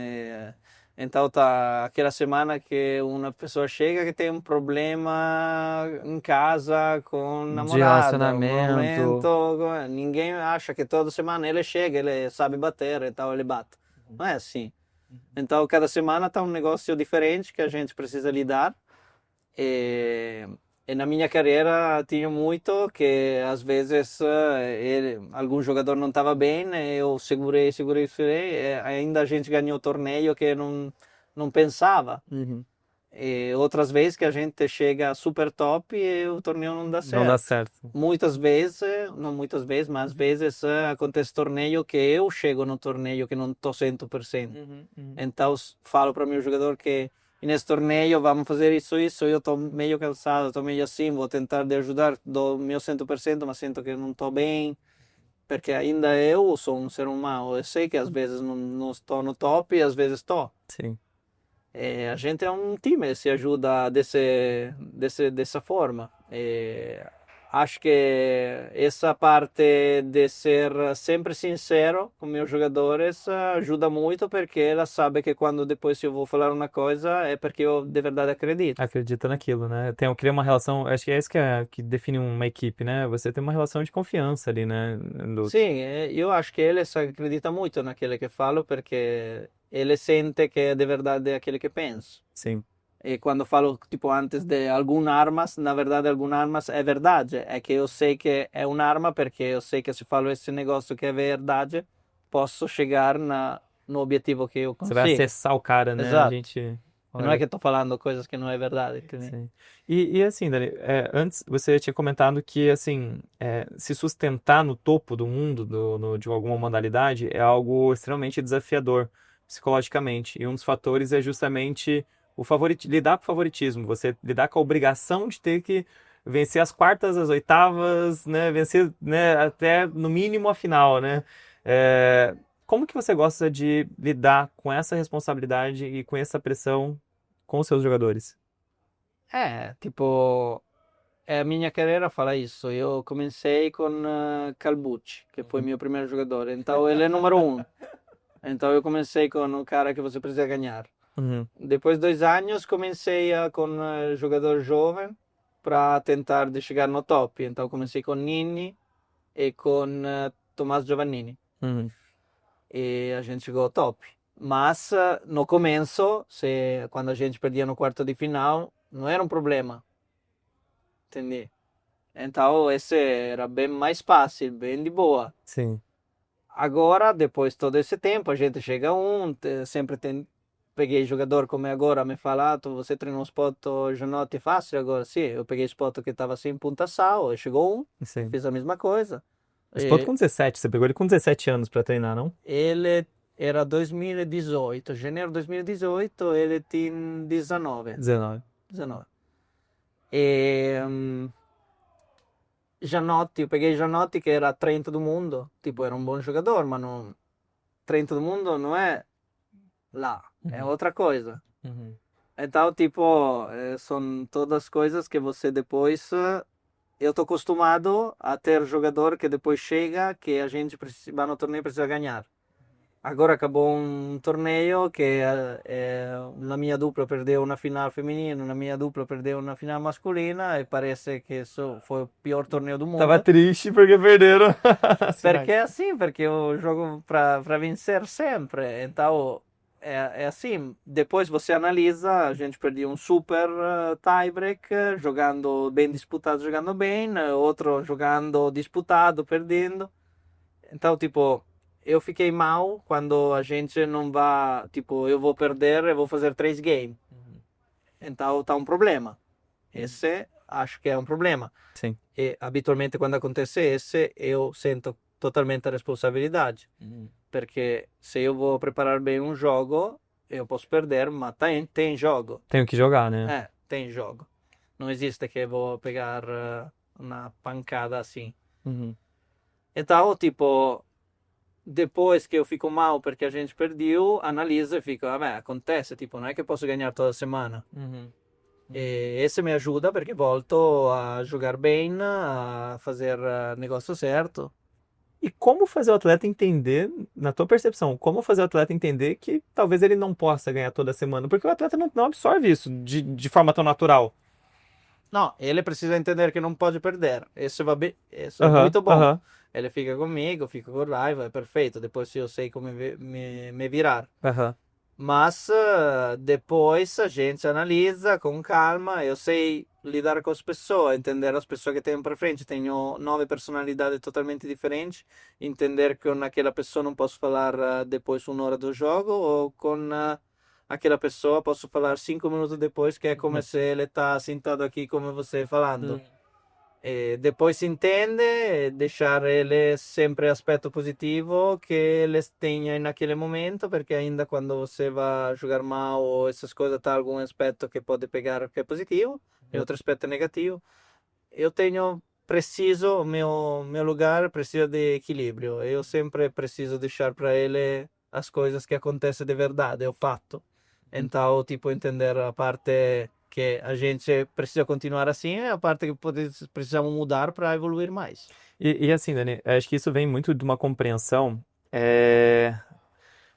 Então tá aquela semana que uma pessoa chega que tem um problema em casa com namorada, relacionamento. ninguém acha que toda semana ele chega, ele sabe bater, então ele bate. Não é assim. Então cada semana tá um negócio diferente que a gente precisa lidar. E na minha carreira tinha muito que às vezes algum jogador não estava bem, né? Eu segurei, e ainda a gente ganhou o torneio que não pensava. E outras vezes que a gente chega super top e o torneio não dá certo. Não dá certo. Muitas vezes, não muitas vezes, mas às vezes acontece torneio que eu chego no torneio que não estou 100%. Então falo para o meu jogador que nesse torneio vamos fazer isso, eu estou meio cansado, estou meio assim, vou tentar de ajudar, dou meu 100%, mas sinto que não estou bem, porque ainda eu sou um ser humano, eu sei que às vezes não estou no top e às vezes estou. Sim. A gente é um time, se ajuda dessa forma. Acho que essa parte de ser sempre sincero com meus jogadores ajuda muito, porque ela sabe que quando depois eu vou falar uma coisa é porque eu de verdade acredito. Acredita naquilo, né? Cria uma relação, acho que é isso que define uma equipe, né? Você tem uma relação de confiança ali, né? Sim, eu acho que eles acreditam muito naquilo que falo, porque ele sente que é de verdade aquilo que penso. Sim. E quando falo, tipo, antes de algumas armas, na verdade, algumas armas é verdade. É que eu sei que é uma arma, porque eu sei que se falo esse negócio que é verdade, posso chegar no objetivo que eu Você consigo. vai acessar o cara, né? Exato. A gente... Não é que estou falando coisas que não é verdade. Sim. E assim, Dani, antes você tinha comentado que, assim, se sustentar no topo do mundo de alguma modalidade é algo extremamente desafiador psicologicamente. E um dos fatores é justamente lidar com o favoritismo, você lidar com a obrigação de ter que vencer as quartas, as oitavas, né? Vencer, né, até no mínimo a final, né? Como que você gosta de lidar com essa responsabilidade e com essa pressão com os seus jogadores? Tipo, a minha carreira fala isso. Eu comecei com Calbucci, que foi meu primeiro jogador. Então ele é número 1. Então eu comecei com um cara que você precisa ganhar. Depois de 2 anos comecei com jogador jovem para tentar de chegar no top. Então comecei com Nini e com Tomás Giovannini. E a gente chegou ao top. Mas no começo, quando a gente perdia no quarto de final, não era um problema. Entendi? Então esse era bem mais fácil, bem de boa. Sim. Agora, depois de todo esse tempo, a gente chega sempre peguei jogador como é agora, me fala, você treinou um spot Janotti fácil agora? Sim, eu peguei spot que estava sem punta sal, chegou Sim. fiz a mesma coisa. O spot com 17, você pegou ele com 17 anos para treinar, não? Ele era 2018, janeiro de 2018, ele tinha 19. 19. 19. E Giannotti, eu peguei Giannotti que era 30 do mundo, tipo, era um bom jogador, mas não, 30 do mundo não é lá, é outra coisa. Uhum. Então, tipo, são todas coisas que você depois. Eu tô acostumado a ter jogador que depois chega, que a gente vai no torneio precisa ganhar. Agora acabou um torneio que na minha dupla perdeu na final feminina, na minha dupla perdeu na final masculina e parece que isso foi o pior torneio do Tava mundo. triste porque perderam as finais. Porque é assim, porque eu jogo para vencer sempre. Então, é assim. Depois você analisa, a gente perdeu um super tiebreak, jogando bem disputado, jogando bem, outro jogando disputado, perdendo. Então, tipo, eu fiquei mal quando a gente não vai, tipo, eu vou perder, eu vou fazer 3 games. Então, tá um problema. Esse acho que é um problema. Sim. E habitualmente quando acontece esse, eu sinto totalmente a responsabilidade. Porque se eu vou preparar bem um jogo, eu posso perder, mas tem jogo. Tenho que jogar, né? Tem jogo. Não existe que eu vou pegar uma pancada assim. Uhum. Então, tipo, depois que eu fico mal porque a gente perdeu, analiso e fico, acontece, tipo, não é que eu posso ganhar toda semana. Uhum. E esse me ajuda porque volto a jogar bem, a fazer negócio certo. E como fazer o atleta entender, na tua percepção, como fazer o atleta entender que talvez ele não possa ganhar toda semana? Porque o atleta não absorve isso de forma tão natural. Não, ele precisa entender que não pode perder. Isso é Aham, muito bom. aham, Ele fica comigo, fica com raiva, é perfeito. Depois eu sei como me virar. aham. Mas depois a gente analisa com calma. Eu sei lidar com as pessoas, entender as pessoas que tenho para frente. Tenho 9 personalidades totalmente diferentes. Entender que com aquela pessoa não posso falar depois 1 hora do jogo, ou com aquela pessoa posso falar 5 minutos depois, que é como se ele está sentado aqui como você falando. E depois se entende, deixar ele sempre aspecto positivo que eles tenham naquele momento, porque ainda quando você vai jogar mal ou essas coisas, tá algum aspecto que pode pegar que é positivo e outro aspecto negativo. Eu preciso, meu lugar precisa de equilíbrio. Eu sempre preciso deixar para ele as coisas que acontecem de verdade, é o fato. Então, tipo, entender a parte que a gente precisa continuar assim e a parte que precisamos mudar para evoluir mais. E assim, Dani, acho que isso vem muito de uma compreensão.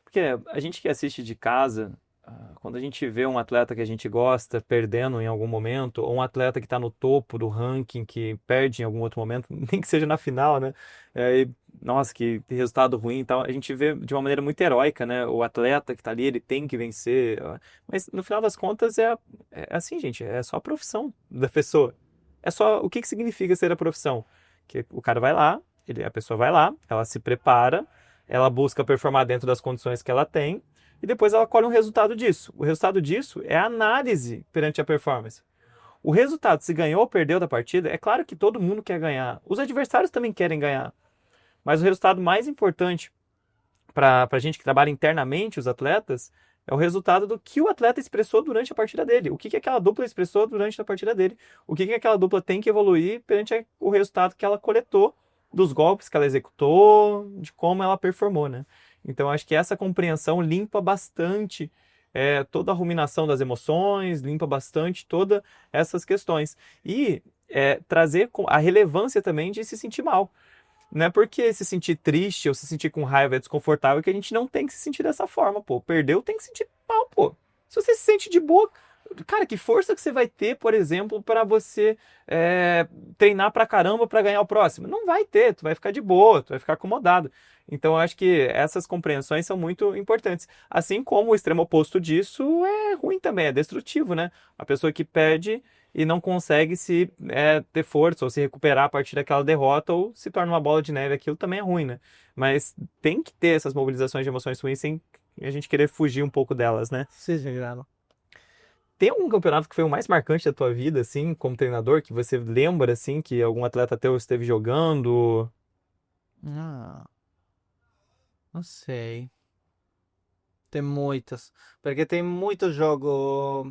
Porque a gente que assiste de casa, quando a gente vê um atleta que a gente gosta perdendo em algum momento, ou um atleta que está no topo do ranking que perde em algum outro momento, nem que seja na final, né? Nossa, que resultado ruim e tal. A gente vê de uma maneira muito heróica, né? O atleta que está ali, ele tem que vencer. Mas no final das contas é assim, gente, é só a profissão da pessoa. É só o que significa ser a profissão. Que o cara vai lá, a pessoa vai lá, ela se prepara, ela busca performar dentro das condições que ela tem e depois ela colhe um resultado disso. O resultado disso é a análise perante a performance. O resultado, se ganhou ou perdeu da partida, é claro que todo mundo quer ganhar. Os adversários também querem ganhar. Mas o resultado mais importante para a gente que trabalha internamente, os atletas, é o resultado do que o atleta expressou durante a partida dele. O que aquela dupla expressou durante a partida dele. O que aquela dupla tem que evoluir perante o resultado que ela coletou dos golpes que ela executou, de como ela performou, né? Então, acho que essa compreensão limpa bastante toda a ruminação das emoções, limpa bastante todas essas questões. E trazer a relevância também de se sentir mal. Não é porque se sentir triste ou se sentir com raiva é desconfortável que a gente não tem que se sentir dessa forma, pô. Perdeu, tem que se sentir mal, pô. Se você se sente de boa, cara, que força que você vai ter, por exemplo, para você treinar pra caramba pra ganhar o próximo? Não vai ter, tu vai ficar de boa, tu vai ficar acomodado. Então, eu acho que essas compreensões são muito importantes. Assim como o extremo oposto disso é ruim também, é destrutivo, né? A pessoa que perde e não consegue ter força ou se recuperar a partir daquela derrota ou se torna uma bola de neve, aquilo também é ruim, né? Mas tem que ter essas mobilizações de emoções ruins sem a gente querer fugir um pouco delas, né? Sim, claro. Tem algum campeonato que foi o mais marcante da tua vida, assim, como treinador, que você lembra, assim, que algum atleta teu esteve jogando? Ah, não sei. Tem muitas. Porque tem muito jogo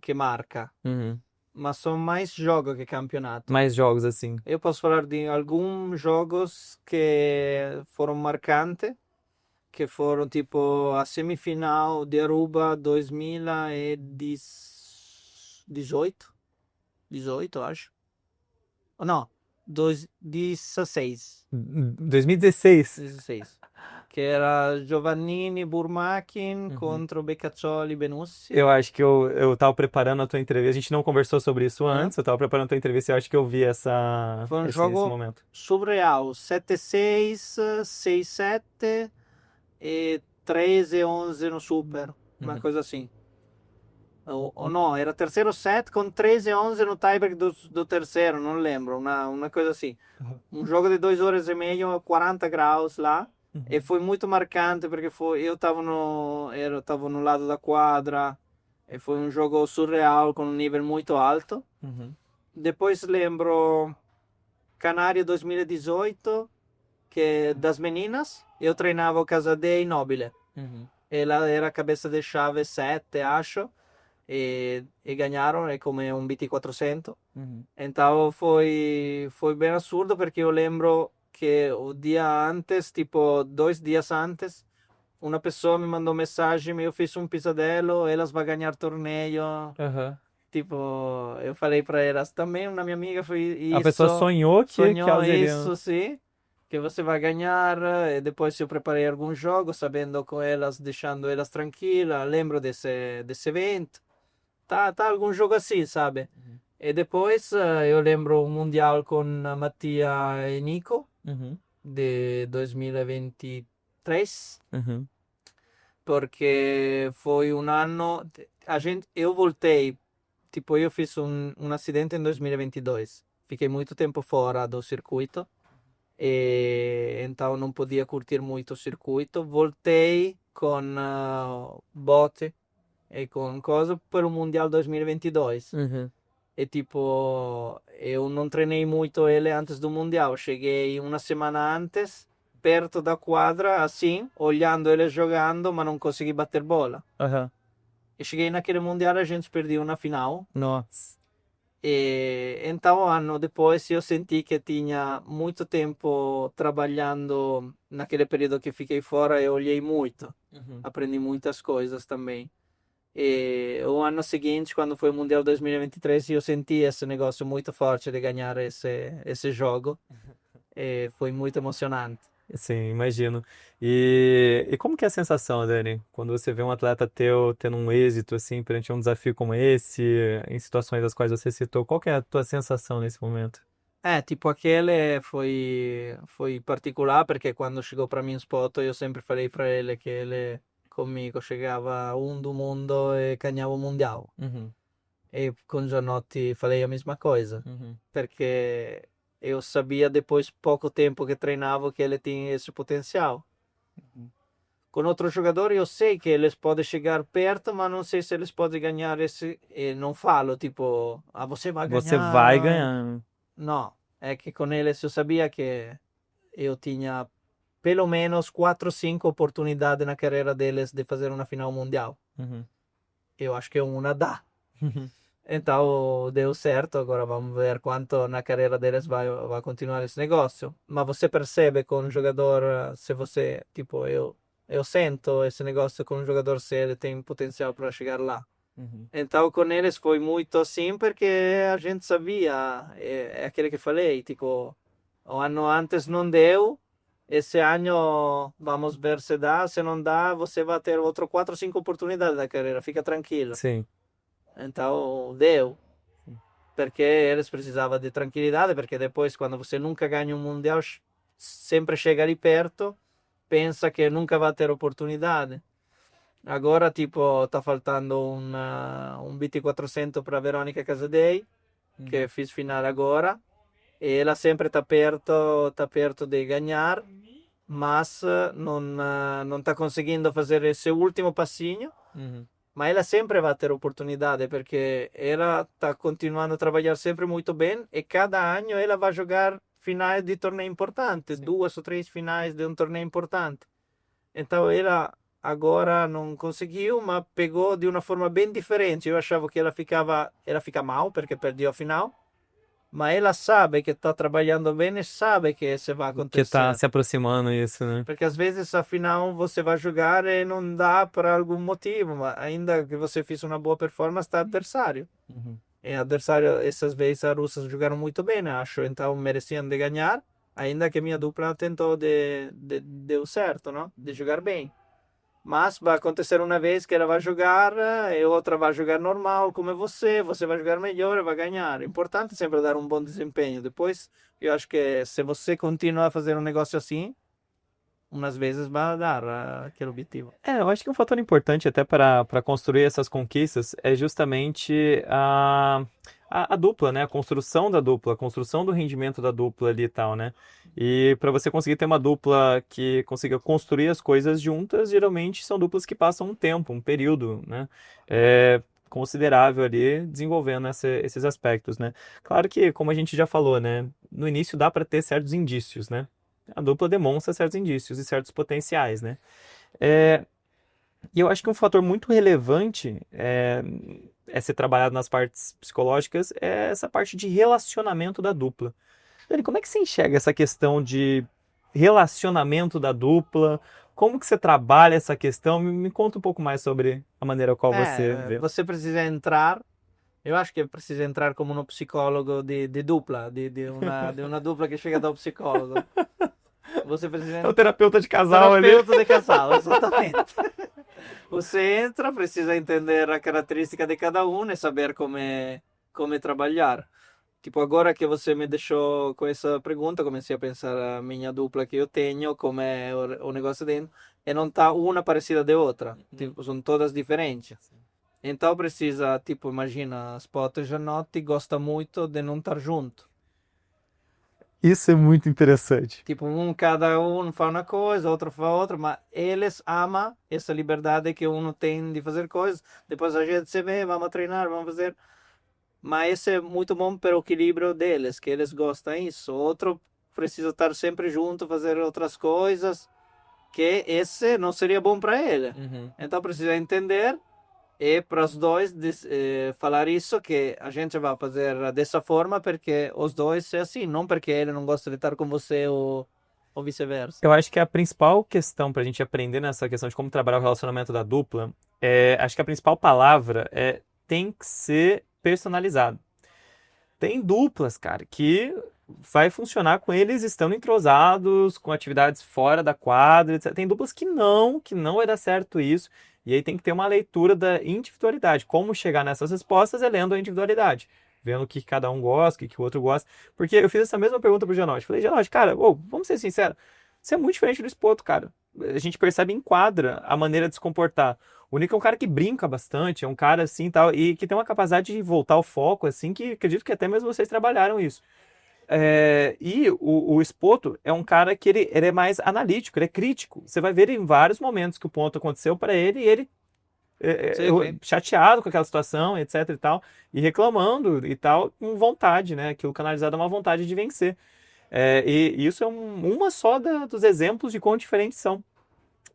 que marca, Uhum. mas são mais jogos que campeonato. Mais jogos assim. Eu posso falar de alguns jogos que foram marcantes, que foram tipo a semifinal de Aruba 2018, 18 acho. Não, 2016. 2016. 16. Que era Giovannini, Burmakin Uhum. contra o Beccaccioli, Benussi. Eu acho que eu tava preparando a tua entrevista. A gente não conversou sobre isso Aham. antes. Eu tava preparando a tua entrevista e eu acho que eu vi Foi um esse jogo momento. surreal. 7-6, 6-7 e 13-11 no Super. Uma Uhum. coisa assim. Ou não, era terceiro set com 13-11 no tiebreak do terceiro, não lembro. Uma coisa assim. Um jogo de 2 horas e meia, 40 graus lá. E Uhum. foi muito marcante porque eu estava no lado da quadra. E foi um jogo surreal com um nível muito alto. Uhum. Depois lembro Canário 2018, que das meninas, eu treinava o Casadei Nobile. Uhum. Ela era cabeça de chave 7, acho, e ganharam, é como um BT 400. Uhum. Então foi bem absurdo porque eu lembro que o dia antes, tipo 2 dias antes, uma pessoa me mandou mensagem, eu fiz um pesadelo, elas vão ganhar torneio. Aham. Tipo, eu falei para elas também, uma minha amiga foi A pessoa isso, sonhou que sonhou elas iriam. isso, sim, que você vai ganhar. E depois eu preparei alguns jogos, sabendo com elas, deixando elas tranquilas. Lembro desse evento. Tá algum jogo assim, sabe? E depois eu lembro um mundial com a Mattia e Nico Uhum. de 2023, Uhum. porque foi um ano. Eu voltei. Tipo, eu fiz um acidente em 2022. Fiquei muito tempo fora do circuito. E então não podia curtir muito o circuito. Voltei com bote e com coisa para o Mundial 2022. Uhum. E tipo, eu não treinei muito ele antes do Mundial. Cheguei uma semana antes, perto da quadra, assim, olhando ele jogando, mas não consegui bater bola. Aham. E cheguei naquele Mundial, a gente perdeu na final. Nossa. E então, ano depois, eu senti que tinha muito tempo trabalhando naquele período que fiquei fora. Eu olhei muito, Uhum. aprendi muitas coisas também. E o ano seguinte, quando foi o Mundial 2023, eu senti esse negócio muito forte de ganhar esse jogo. E foi muito emocionante. Sim, imagino. E como que é a sensação, Dani, quando você vê um atleta teu tendo um êxito assim perante um desafio como esse, em situações as quais você citou, qual que é a tua sensação nesse momento? Tipo, aquele foi particular porque quando chegou para mim spot, eu sempre falei para ele que ele comigo chegava um do mundo e ganhava o Mundial. Uhum. E com Gianotti falei a mesma coisa, Uhum. porque eu sabia depois pouco tempo que treinava que ele tinha esse potencial. Com outro jogador eu sei que eles podem chegar perto, mas não sei se eles podem ganhar esse. E não falo tipo, você vai Você ganhar. vai ganhar. Não, é que com eles eu sabia que eu tinha pelo menos 4 ou 5 oportunidades na carreira deles de fazer uma final mundial. Uhum. Eu acho que uma dá. Uhum. Então deu certo, agora vamos ver quanto na carreira deles vai continuar esse negócio. Mas você percebe com um jogador, se você, tipo, eu sinto esse negócio com um jogador se ele tem potencial para chegar lá. Uhum. Então com eles foi muito assim porque a gente sabia, é aquele que falei, tipo, o ano antes não deu, esse ano vamos ver se dá, se não dá, você vai ter outro 4 ou 5 oportunidades na carreira, fica tranquilo. Sim. Então deu, porque eles precisavam de tranquilidade, porque depois quando você nunca ganha um mundial, sempre chega ali perto, pensa que nunca vai ter oportunidade. Agora, tipo, tá faltando um BT 400 para Verônica Casadei, que fiz final agora, e ela sempre tá perto de ganhar, mas não tá conseguindo fazer esse último passinho. Uhum. Mas ela sempre vai ter oportunidade, porque ela está continuando a trabalhar sempre muito bem e cada ano ela vai jogar finais de torneio importante, 2 ou 3 finais de um torneio importante. Então ela agora não conseguiu, mas pegou de uma forma bem diferente. Eu achava que ela fica mal porque perdeu a final, mas ela sabe que está trabalhando bem e sabe que isso vai Que tá acontecer. se aproximando isso, né? Porque às vezes a final você vai jogar e não dá por algum motivo, mas ainda que você fez uma boa performance, está adversário. Uhum. E adversário, essas vezes, as russas jogaram muito bem, né? Acho, então mereciam de ganhar, ainda que minha dupla tentou deu certo, não? De jogar bem. Mas vai acontecer uma vez que ela vai jogar e outra vai jogar normal, como é você vai jogar melhor e vai ganhar. Importante é sempre dar um bom desempenho. Depois, eu acho que se você continuar a fazer um negócio assim, umas vezes vai dar aquele objetivo. Eu acho que um fator importante até para construir essas conquistas é justamente a dupla, né? A construção da dupla, a construção do rendimento da dupla ali e tal, né? E para você conseguir ter uma dupla que consiga construir as coisas juntas, geralmente são duplas que passam um tempo, um período, né? Considerável ali desenvolvendo esses aspectos, né? Claro que, como a gente já falou, né? No início dá para ter certos indícios, né? A dupla demonstra certos indícios e certos potenciais, né? E eu acho que um fator muito relevante é ser trabalhado nas partes psicológicas é essa parte de relacionamento da dupla. Dani, como é que você enxerga essa questão de relacionamento da dupla? Como que você trabalha essa questão? Me conta um pouco mais sobre a maneira qual você vê. Você precisa entrar, eu acho que precisa entrar como um psicólogo de dupla, de uma dupla que chega ao psicólogo. Você precisa É o terapeuta de casal ali. terapeuta de casal, exatamente. Você entra, precisa entender a característica de cada um e saber como trabalhar. Tipo, agora que você me deixou com essa pergunta, comecei a pensar a minha dupla que eu tenho, como é o negócio dentro, e não tá uma parecida de outra. Tipo, são todas diferentes. Então precisa, tipo, imagina, as Potter e Janotti gostam muito de não estar junto. Isso é muito interessante. Tipo, cada um faz uma coisa, outro faz outra, mas eles amam essa liberdade que um tem de fazer coisas. Depois a gente se vê, vamos treinar, vamos fazer. Mas isso é muito bom para o equilíbrio deles, que eles gostam disso. Outro precisa estar sempre junto, fazer outras coisas, que esse não seria bom para ele. Então precisa entender e para os dois falar isso, que a gente vai fazer dessa forma porque os dois é assim, não porque ele não gosta de estar com você ou vice-versa. Eu acho que a principal questão para a gente aprender nessa questão de como trabalhar o relacionamento da dupla, acho que a principal palavra tem que ser personalizado. Tem duplas, cara, que vai funcionar com eles estando entrosados, com atividades fora da quadra, etc. Tem duplas que não vai dar certo isso. E aí tem que ter uma leitura da individualidade. Como chegar nessas respostas é lendo a individualidade. Vendo o que cada um gosta, o que o outro gosta. Porque eu fiz essa mesma pergunta pro Janotti. Falei, Janotti, cara, vamos ser sinceros. Você é muito diferente do Spoto, cara. A gente percebe em quadra a maneira de se comportar. O Nico é um cara que brinca bastante, é um cara assim tal, e que tem uma capacidade de voltar ao foco, assim, que acredito que até mesmo vocês trabalharam isso. E o Spoto é um cara que ele é mais analítico, ele é crítico. Você vai ver em vários momentos que o ponto aconteceu para ele e ele chateado com aquela situação, etc e tal, e reclamando e tal, com vontade, né? Aquilo canalizado é uma vontade de vencer. E isso é uma só dos exemplos de quão diferentes são.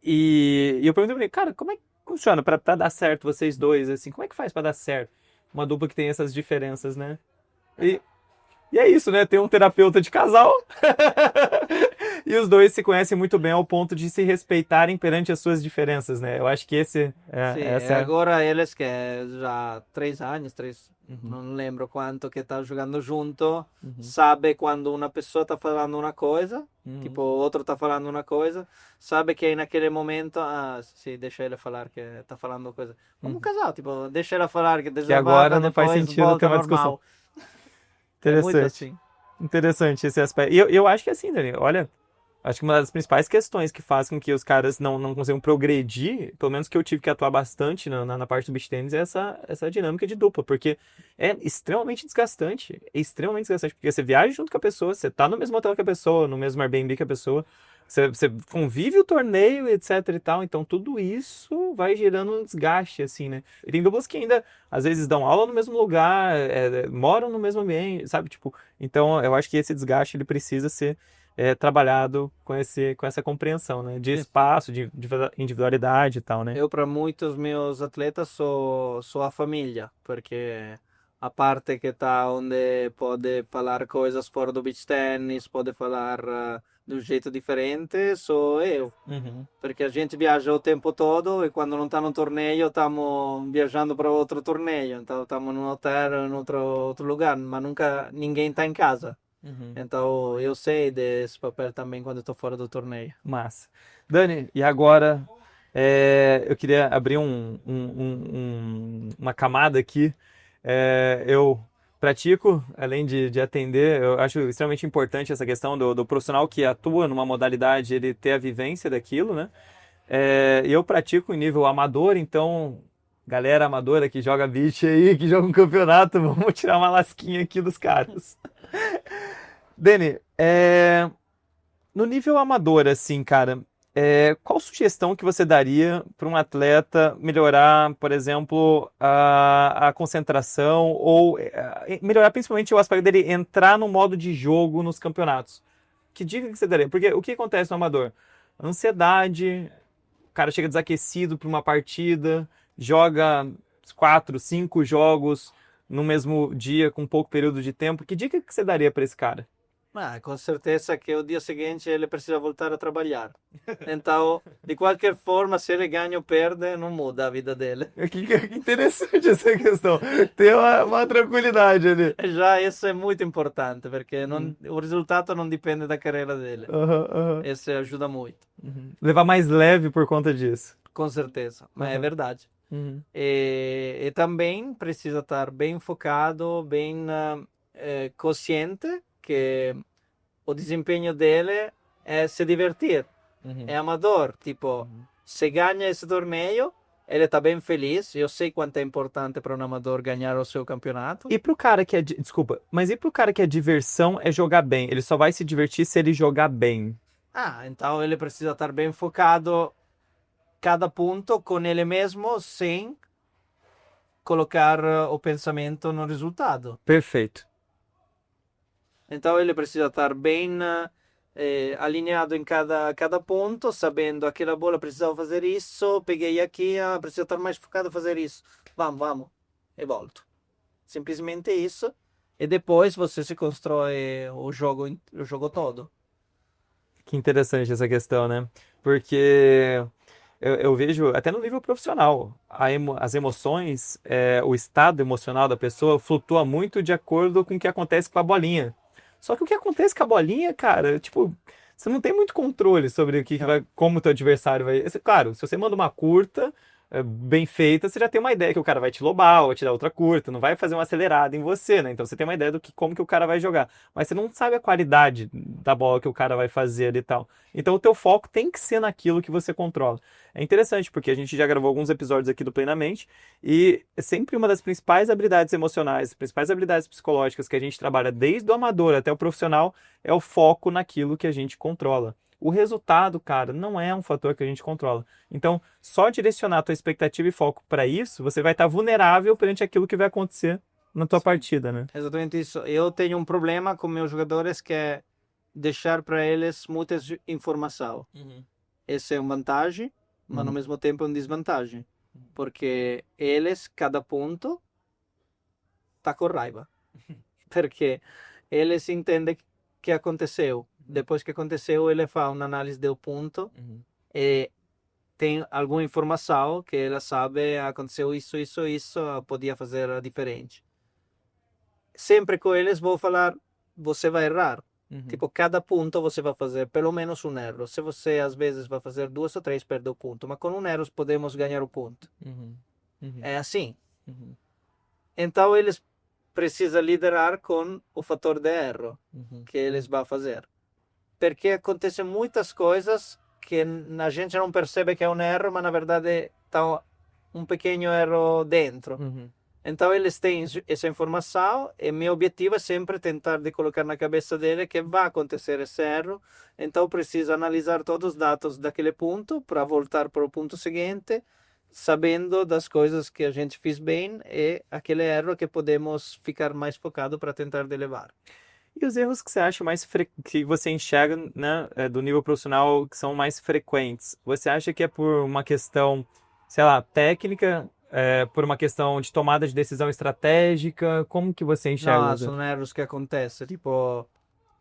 E eu perguntei pra ele, cara, como é que funciona pra dar certo vocês dois, assim? Como é que faz pra dar certo uma dupla que tem essas diferenças, né? E é isso, né? Tem um terapeuta de casal e os dois se conhecem muito bem ao ponto de se respeitarem perante as suas diferenças, né? Eu acho que Sim, essa agora eles que já 3 anos, não lembro quanto que tá jogando junto, sabe quando uma pessoa tá falando uma coisa, tipo, o outro tá falando uma coisa, sabe que naquele momento, sim, deixa ele falar que tá falando coisa. Como um casal, tipo, deixa ela falar que agora não faz depois sentido volta ter uma normal. discussão. É muito Interessante. assim. Interessante esse aspecto. E eu acho que assim, Dani, olha, acho que uma das principais questões que faz com que os caras não consigam progredir, pelo menos que eu tive que atuar bastante na parte do beach tennis, é essa dinâmica de dupla, porque é extremamente desgastante. É extremamente desgastante, porque você viaja junto com a pessoa, você tá no mesmo hotel que a pessoa, no mesmo Airbnb que a pessoa, você convive o torneio, etc e tal, então tudo isso vai gerando um desgaste, assim, né? E tem duplas que ainda, às vezes, dão aula no mesmo lugar, moram no mesmo ambiente, sabe? Tipo, então eu acho que esse desgaste, ele precisa ser trabalhado com essa compreensão, né? De espaço, de individualidade e tal, né? Eu, para muitos meus atletas, sou a família, porque a parte que está onde pode falar coisas fora do beach tennis, pode falar de um jeito diferente, sou eu. Uhum. Porque a gente viaja o tempo todo e quando não está no torneio, estamos viajando para outro torneio. Então, estamos num hotel, em outro lugar, mas nunca ninguém está em casa. Uhum. Então, eu sei desse papel também quando estou fora do torneio. Massa. Dani, e agora eu queria abrir uma camada aqui. Eu pratico, além de atender, eu acho extremamente importante essa questão do profissional que atua numa modalidade, ele ter a vivência daquilo, né? E eu pratico em nível amador, então, galera amadora que joga beach aí, que joga um campeonato, vamos tirar uma lasquinha aqui dos caras. Dani, no nível amador, assim, cara, qual sugestão que você daria para um atleta melhorar, por exemplo, a concentração ou melhorar principalmente o aspecto dele entrar no modo de jogo nos campeonatos? Que dica que você daria? Porque o que acontece no amador? Ansiedade, o cara chega desaquecido para uma partida, joga 4, 5 jogos no mesmo dia, com pouco período de tempo. Que dica que você daria para esse cara? Com certeza que o dia seguinte ele precisa voltar a trabalhar. Então, de qualquer forma, se ele ganha ou perde, não muda a vida dele. Que interessante essa questão. Tem uma tranquilidade ali. Já isso é muito importante, porque o resultado não depende da carreira dele. Aham, aham. Isso ajuda muito, Levar mais leve por conta disso. com certeza. Mas é verdade. Uhum. E também precisa estar bem focado, bem consciente que o desempenho dele é se divertir. Uhum. É amador, tipo, se ganha esse torneio, ele está bem feliz. Eu sei quanto é importante para um amador ganhar o seu campeonato. E pro cara que desculpa, mas e pro cara que a diversão é jogar bem? Ele só vai se divertir se ele jogar bem. Então ele precisa estar bem focado cada ponto com ele mesmo, sem colocar o pensamento no resultado. Perfeito. Então ele precisa estar bem alinhado em cada ponto, sabendo aquela bola precisava fazer isso, peguei aqui, precisa estar mais focado a fazer isso. Vamos, e volto. Simplesmente isso. E depois você se constrói o jogo todo. Que interessante essa questão, né? Porque eu vejo, até no nível profissional, as emoções, o estado emocional da pessoa flutua muito de acordo com o que acontece com a bolinha. Só que o que acontece com a bolinha, cara, tipo, você não tem muito controle sobre como o teu adversário vai. Claro, se você manda uma curta, bem feita, você já tem uma ideia que o cara vai te lobar ou vai te dar outra curta, não vai fazer uma acelerada em você, né? Então você tem uma ideia como que o cara vai jogar. Mas você não sabe a qualidade da bola que o cara vai fazer ali e tal. Então o teu foco tem que ser naquilo que você controla. É interessante, porque a gente já gravou alguns episódios aqui do Plenamente e sempre uma das principais habilidades emocionais, principais habilidades psicológicas que a gente trabalha desde o amador até o profissional é o foco naquilo que a gente controla. O resultado, cara, não é um fator que a gente controla. Então, só direcionar a tua expectativa e foco para isso, você vai estar vulnerável perante aquilo que vai acontecer na tua partida, né? Exatamente isso. Eu tenho um problema com meus jogadores que é deixar para eles muita informação. Essa é uma vantagem, mas ao mesmo tempo é uma desvantagem. Porque eles, cada ponto, tá com raiva. Porque eles entendem o que aconteceu. Depois que aconteceu, ele faz uma análise do ponto e tem alguma informação que ela sabe aconteceu isso, podia fazer diferente. Sempre com eles vou falar, você vai errar. Tipo, cada ponto você vai fazer pelo menos um erro. Se você às vezes vai fazer 2 ou 3, perde o ponto. Mas com um erro podemos ganhar o ponto. É assim. Então eles precisam liderar com o fator de erro que eles vão fazer. Porque acontecem muitas coisas que a gente não percebe que é um erro, mas na verdade está um pequeno erro dentro. Então eles têm essa informação e meu objetivo é sempre tentar de colocar na cabeça dele que vai acontecer esse erro. Então preciso analisar todos os dados daquele ponto para voltar para o ponto seguinte, sabendo das coisas que a gente fez bem e aquele erro que podemos ficar mais focado para tentar de levar. E os erros que você acha que você enxerga, né, do nível profissional que são mais frequentes? Você acha que é por uma questão, sei lá, técnica, por uma questão de tomada de decisão estratégica? Como que você enxerga No, os erros? sono erros que acontecem, tipo,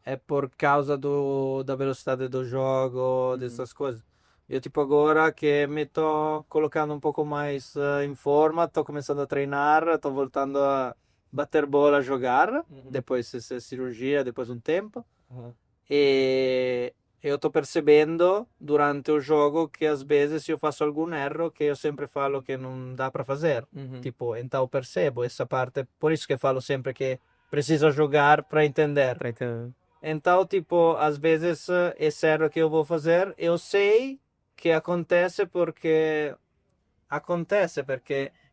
é por causa da velocidade do jogo, Uhum. dessas coisas. Eu, tipo, agora que me tô colocando um pouco mais em forma, tô começando a treinar, tô voltando a bater bola, a jogar, Uhum. depois dessa cirurgia, depois de um tempo. Uhum. E eu tô percebendo durante o jogo que às vezes eu faço algum erro que eu sempre falo que não dá para fazer. Uhum. Tipo, então eu percebo essa parte, por isso que falo sempre que precisa jogar para entender. Tá entendendo? Então, tipo, às vezes esse erro que eu vou fazer, eu sei que acontece porque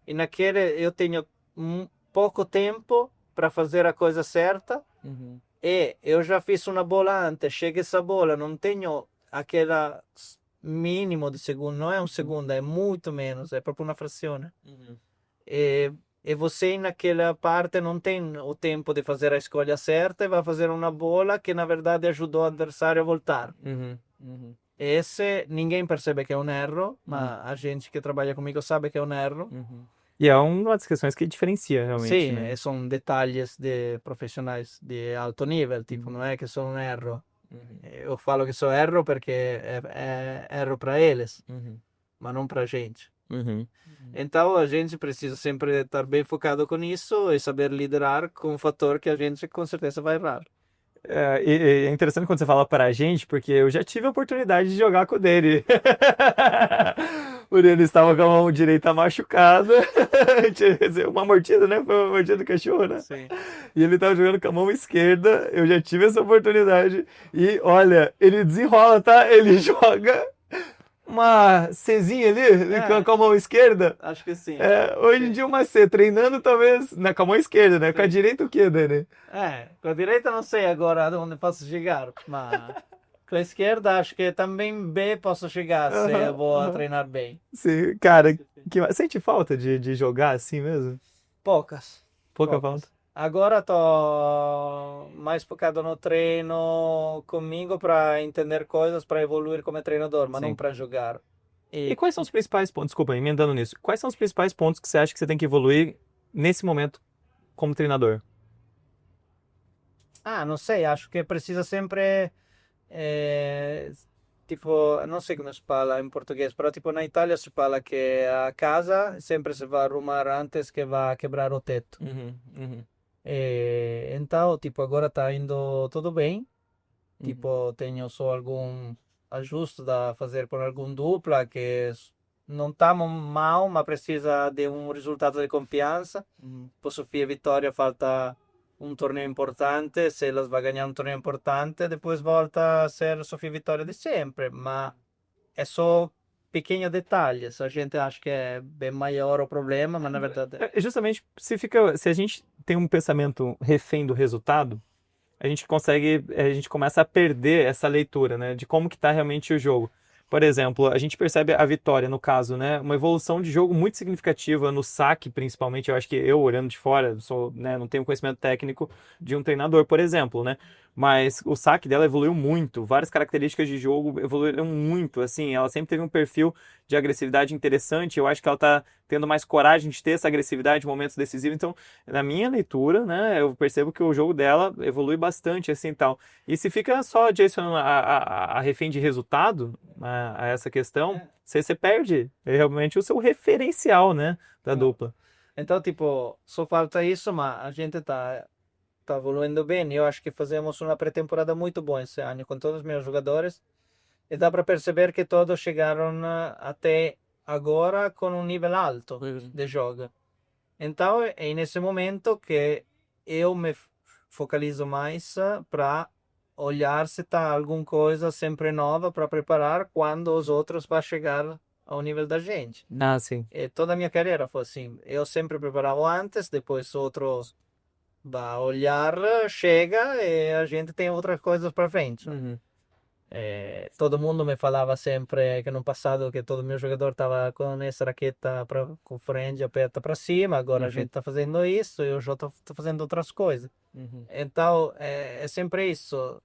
naquele eu tenho pouco tempo para fazer a coisa certa Uhum. e eu já fiz uma bola antes, chega essa bola, não tenho aquela mínimo de segundo, não é um segundo, é muito menos, é proprio uma frazione. Uhum. E, e você naquela parte não tem o tempo de fazer a escolha certa e vai fazer uma bola que na verdade ajudou o adversário a voltar. Uhum. Uhum. Esse ninguém percebe que é um erro, Uhum. mas a gente que trabalha comigo sabe que é um erro. Uhum. E é uma das questões que diferencia realmente, Sim, né? são detalhes de profissionais de alto nível, tipo, não é que só um erro. Uhum. Eu falo que só erro porque é erro para eles, Uhum. mas não para a gente. Uhum. Então a gente precisa sempre estar bem focado com isso e saber liderar com um fator que a gente com certeza vai errar. E é interessante quando você fala pra gente, porque eu já tive a oportunidade de jogar com o dele. O dele estava com a mão direita machucada. Uma mordida, né? Foi uma mordida do cachorro, né? Sim. E ele estava jogando com a mão esquerda. Eu já tive essa oportunidade. E olha, ele desenrola, tá? Ele joga uma Czinha ali com a mão esquerda. Acho que sim. Hoje em Sim. dia uma C, treinando talvez com a mão esquerda, né? Com a Sim. direita o quê, Dani? Com a direita não sei agora onde posso chegar, mas com a esquerda acho que também B posso chegar se eu Aham, vou aham. treinar bem. Sim, cara, sente falta de jogar assim mesmo? Poucas, Pouca falta. poucas. Agora tô mais focado no treino comigo para entender coisas, para evoluir como treinador, mas não Sim. para jogar. E E quais são os principais pontos, desculpa, emendando nisso, quais são os principais pontos que você acha que você tem que evoluir nesse momento como treinador? não sei, acho que precisa sempre tipo, não sei como se fala em português, però tipo na Itália se fala que a casa sempre se vai arrumar antes que vá quebrar o teto. Uhum, uhum, Então, tipo, agora tá indo tudo bem. uhum, Tipo, tenho só algum ajuste a fazer com algum dupla que não tá mal, mas precisa de um resultado de confiança. uhum. Por Sofia e Vitória falta um torneio importante. Se elas vão ganhar um torneio importante, depois volta a ser Sofia e Vitória de sempre. Mas é só pequenos detalhes. A gente acha que é bem maior o problema, mas na verdade Justamente se a gente tem um pensamento refém do resultado, a gente começa a perder essa leitura, né, de como que tá realmente o jogo. Por exemplo, a gente percebe a vitória, no caso, né, uma evolução de jogo muito significativa no saque, principalmente. Eu acho que eu, olhando de fora, sou, né, não tenho conhecimento técnico de um treinador, por exemplo, né, mas o saque dela evoluiu muito, várias características de jogo evoluíram muito, assim, ela sempre teve um perfil de agressividade interessante. Eu acho que ela tá tendo mais coragem de ter essa agressividade em momentos decisivos. Então, na minha leitura, né, eu percebo que o jogo dela evolui bastante, assim, tal. E se fica só direcionando a refém de resultado, a essa questão, você perde realmente o seu referencial, né, da claro. dupla. Então, tipo, só falta isso, mas a gente tá evoluindo bem. Eu acho que fazemos uma pré-temporada muito boa esse ano com todos os meus jogadores. E dá para perceber que todos chegaram até agora com um nível alto de jogo. Então, é nesse momento que eu me focalizo mais para olhar se está alguma coisa sempre nova para preparar quando os outros vão chegar ao nível da gente. Ah, sim. E toda a minha carreira foi assim. Eu sempre preparava antes, depois outros vai olhar, chega e a gente tem outras coisas para frente. Uhum. Todo mundo me falava sempre que no passado que todo meu jogador estava com essa raqueta com frente aperta para cima, agora a gente está fazendo isso e eu já estou fazendo outras coisas. Então é sempre isso.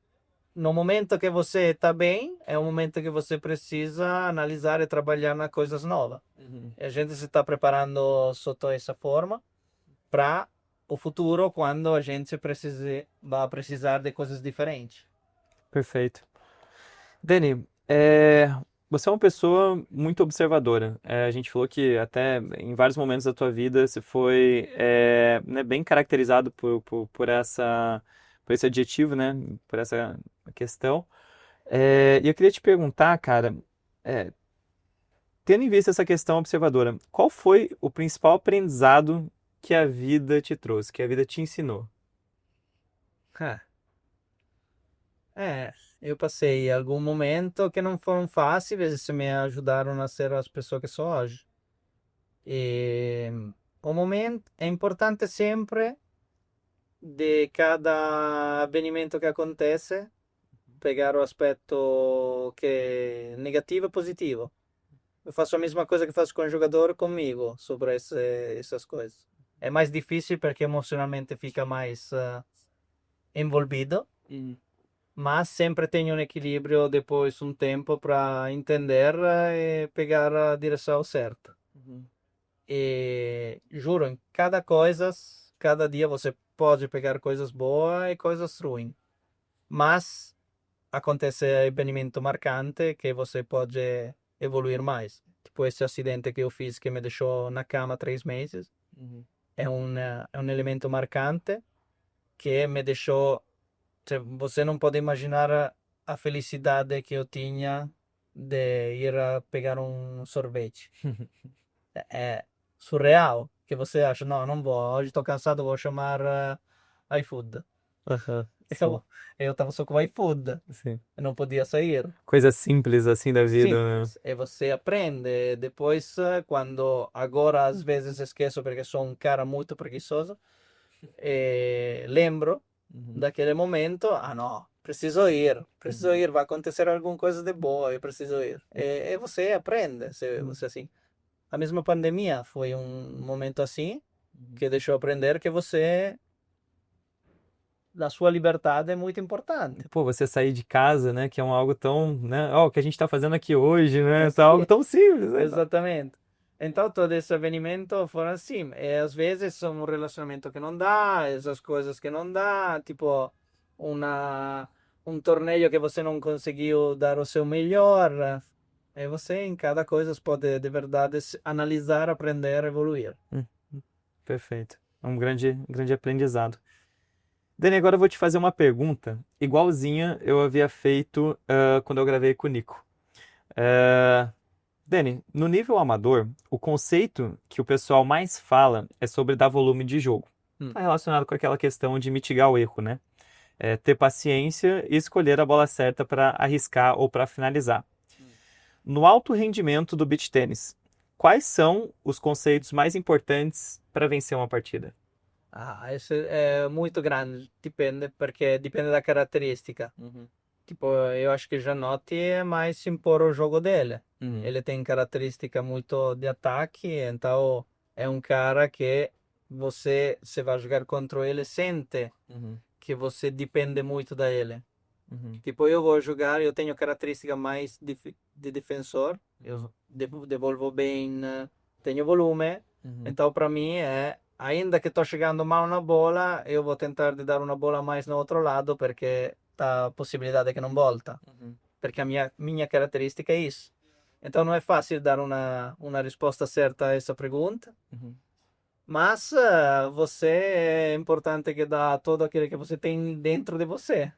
No momento que você está bem, é o momento que você precisa analisar e trabalhar nas coisas novas. E a gente se está preparando sob essa forma para o futuro, quando a gente vai precisar de coisas diferentes. Perfeito. Dani, você é uma pessoa muito observadora. A gente falou que até em vários momentos da tua vida você foi né, bem caracterizado por esse adjetivo, né? Por essa questão. E eu queria te perguntar, cara, é, tendo em vista essa questão observadora, qual foi o principal aprendizado que a vida te trouxe, que a vida te ensinou? Ah, eu passei algum momento que não foram fáceis e me ajudaram a ser as pessoas que sou hoje. E o momento é importante sempre de cada avvenimento que acontece pegar o aspetto que é negativo e positivo. Eu faço a mesma coisa que faço com o jogador comigo sobre essas coisas. É mais difícil porque emocionalmente fica mais envolvido, mas sempre tenho um equilíbrio depois um tempo para entender e pegar a direção certa. E juro, em cada dia você pode pegar coisas boas e coisas ruins, mas acontece avvenimento marcante que você pode evoluir mais. Tipo esse acidente que eu fiz que me deixou na cama 3 meses, é um elemento marcante que me deixou. Você não pode imaginar a felicidade que eu tinha de ir a pegar um sorvete. É surreal. Que você acha, não, não vou, hoje estou cansado, vou chamar iFood. Aham, sim, Eu estava só com iFood, sim. eu não podia sair. Coisas simples assim da vida, né? Simples. E você aprende. Depois, quando agora às vezes esqueço porque sou um cara muito preguiçoso, lembro daquele momento, não, preciso ir, vai acontecer alguma coisa de boa, eu preciso ir. E você aprende, você assim. A mesma pandemia foi um momento assim, que deixou aprender que você, a sua liberdade é muito importante. Pô, você sair de casa, né? Que é algo tão, né? Ó, o que a gente tá fazendo aqui hoje, né? Tá algo Sim, tão simples, né? exatamente. Então, todo esse avvenimento foram assim. E às vezes são um relacionamento que não dá, essas coisas que não dá, tipo um torneio que você não conseguiu dar o seu melhor. E você, em cada coisa, pode de verdade analisar, aprender, evoluir. Hum, Perfeito. É um grande aprendizado. Dani, agora eu vou te fazer uma pergunta igualzinha eu havia feito quando eu gravei com o Nico. Dani, no nível amador, o conceito que o pessoal mais fala é sobre dar volume de jogo. Está relacionado com aquela questão de mitigar o erro, né? Ter paciência e escolher a bola certa para arriscar ou para finalizar. No alto rendimento do beach tênis, quais são os conceitos mais importantes para vencer uma partida? Esse é muito grande, depende, porque depende da característica. Tipo, eu acho que Janotti é mais impor o jogo dele. Ele tem característica muito de ataque, então é um cara que você vai jogar contra ele, sente que você depende muito dele. Tipo, eu vou jogar, eu tenho característica mais de defensor, eu devolvo bem, tenho volume, então para mim ainda que estou chegando mal na bola, eu vou tentar de dar uma bola mais no outro lado, porque tá a possibilidade que não volta, porque a minha característica é isso. Então não é fácil dar uma resposta certa a essa pergunta, mas você é importante que dá tudo aquilo que você tem dentro de você.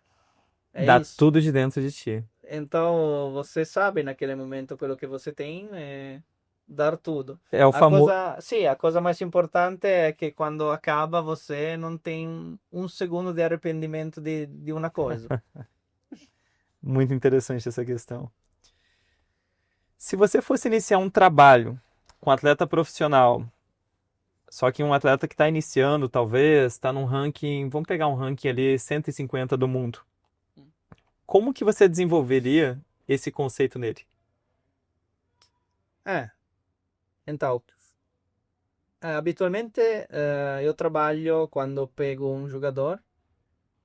É Dá isso. tudo de dentro de ti. Então você sabe naquele momento aquilo que você tem dar tudo. É o famoso. Sim, a coisa mais importante é que quando acaba você não tem um segundo de arrependimento de uma coisa. Muito interessante essa questão. Se você fosse iniciar um trabalho com um atleta profissional, só que um atleta que está iniciando, talvez, está num ranking, vamos pegar um ranking ali 150 do mundo. como que você desenvolveria esse conceito nele? Então, habitualmente eu trabalho quando pego um jogador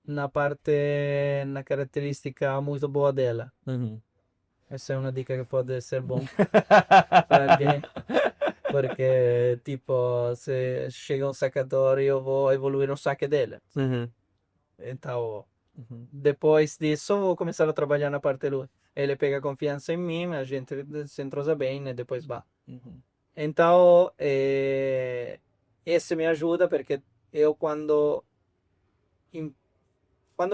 na característica muito boa dela. Essa é uma dica que pode ser bom para alguém, porque tipo, se chega um sacador, eu vou evoluir o saque dele. Então, depois disso, vou começar a trabalhar na parte dele. Ele pega confiança em mim, a gente se entrosa bem e depois vai. Então, esse me ajuda porque eu quando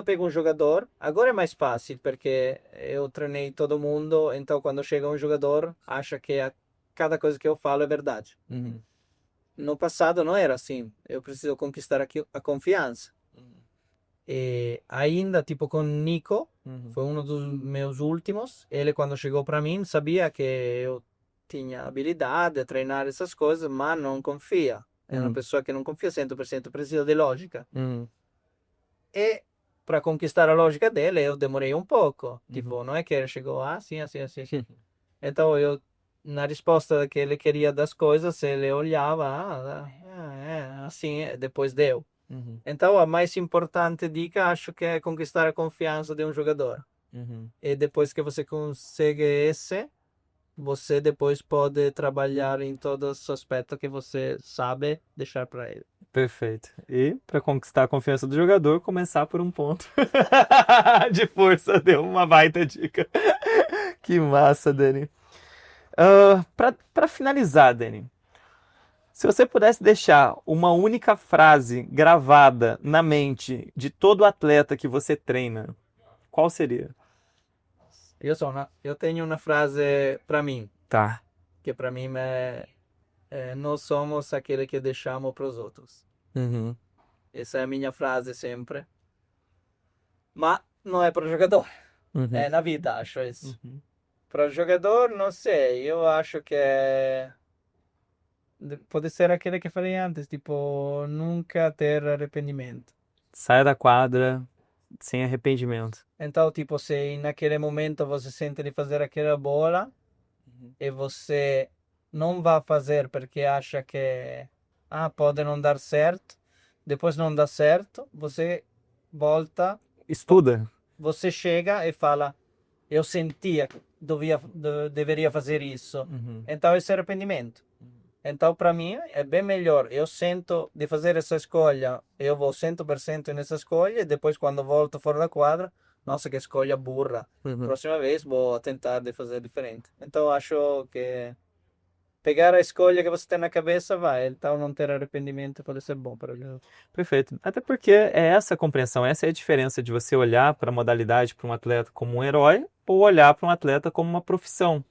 pego um jogador, agora é mais fácil porque eu treinei todo mundo, então quando chega um jogador, acha que cada coisa que eu falo é verdade. No passado não era assim, eu preciso conquistar a confiança. E ainda, tipo, com Nico, foi um dos meus últimos, ele quando chegou para mim sabia que eu tinha habilidade de treinar essas coisas, mas não confia. É uma pessoa que não confia 100%, precisa de lógica. E para conquistar a lógica dele, eu demorei um pouco. Tipo, não é que ele chegou assim, assim, assim. Então, eu, na resposta que ele queria das coisas, ele olhava, assim, depois deu. Então, a mais importante dica, acho que é conquistar a confiança de um jogador. E depois que você consegue esse, você depois pode trabalhar em todos os aspectos que você sabe deixar para ele. Perfeito. E para conquistar a confiança do jogador, começar por um ponto de força. Deu uma baita dica. Que massa, Dani. Para finalizar, Dani, se você pudesse deixar uma única frase gravada na mente de todo atleta que você treina, qual seria? Eu tenho uma frase para mim, Tá. que para mim nós somos aquele que deixamos para os outros. Essa é a minha frase sempre. Mas não é para o jogador, é na vida, acho isso. Para o jogador, não sei, eu acho que pode ser aquele que falei antes, tipo, nunca ter arrependimento. Saia da quadra sem arrependimento. Então, tipo, se naquele momento você sente de fazer aquela bola e você não vai fazer porque acha que pode não dar certo, depois não dá certo, você volta, Estuda. você chega e fala, eu sentia que deveria fazer isso. Então, esse é arrependimento. Então, para mim, é bem melhor. Eu sinto de fazer essa escolha, eu vou 100% nessa escolha, e depois, quando volto fora da quadra, nossa, que escolha burra. Próxima vez, vou tentar de fazer diferente. Então, acho que pegar a escolha que você tem na cabeça, vai. Então, não ter arrependimento pode ser bom para ele. Perfeito. Até porque é essa a compreensão, essa é a diferença de você olhar para a modalidade, para um atleta como um herói, ou olhar para um atleta como uma profissão.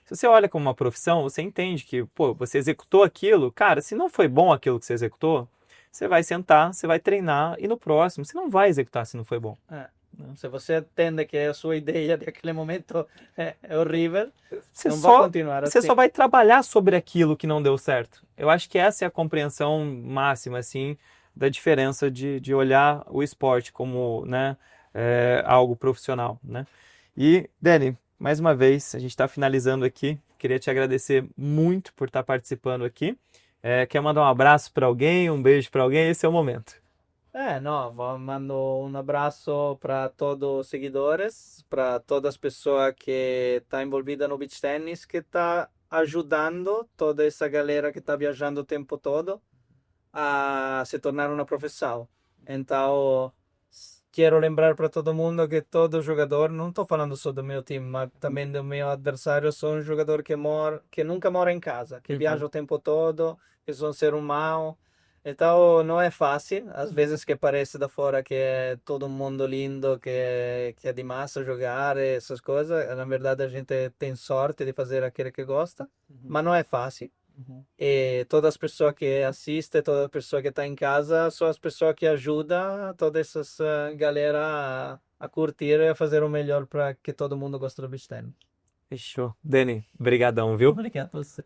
Se você olha como uma profissão, você entende que, pô, você executou aquilo, cara, se não foi bom aquilo que você executou, você vai sentar, você vai treinar e no próximo você não vai executar se não foi bom. Se você entende que a sua ideia daquele momento é horrível, Você não só, vai continuar você assim. só vai trabalhar sobre aquilo que não deu certo. Eu acho que essa é a compreensão máxima, assim, da diferença de olhar o esporte como, né, algo profissional, né? E, Dani, mais uma vez, a gente está finalizando aqui. Queria te agradecer muito por estar participando aqui. Quer mandar um abraço para alguém, um beijo para alguém? Esse é o momento. Não, mando um abraço para todos os seguidores, para todas as pessoas que estão envolvidas no beach tennis, que está ajudando toda essa galera que está viajando o tempo todo a se tornar uma profissão. Então, quero lembrar para todo mundo que todo jogador, não estou falando só do meu time, mas também do meu adversário, sou um jogador que nunca mora em casa, que viaja o tempo todo, que sou um ser humano. Então, não é fácil. Às vezes que parece da fora que é todo mundo lindo, que é demais jogar, essas coisas. Na verdade, a gente tem sorte de fazer aquilo que gosta, mas não é fácil. E todas as pessoas que assistem, todas as pessoas que estão em casa, são as pessoas que ajudam toda essa galera a curtir e a fazer o melhor para que todo mundo goste do beach tennis. Fechou. Dani, brigadão, viu? Obrigado a você.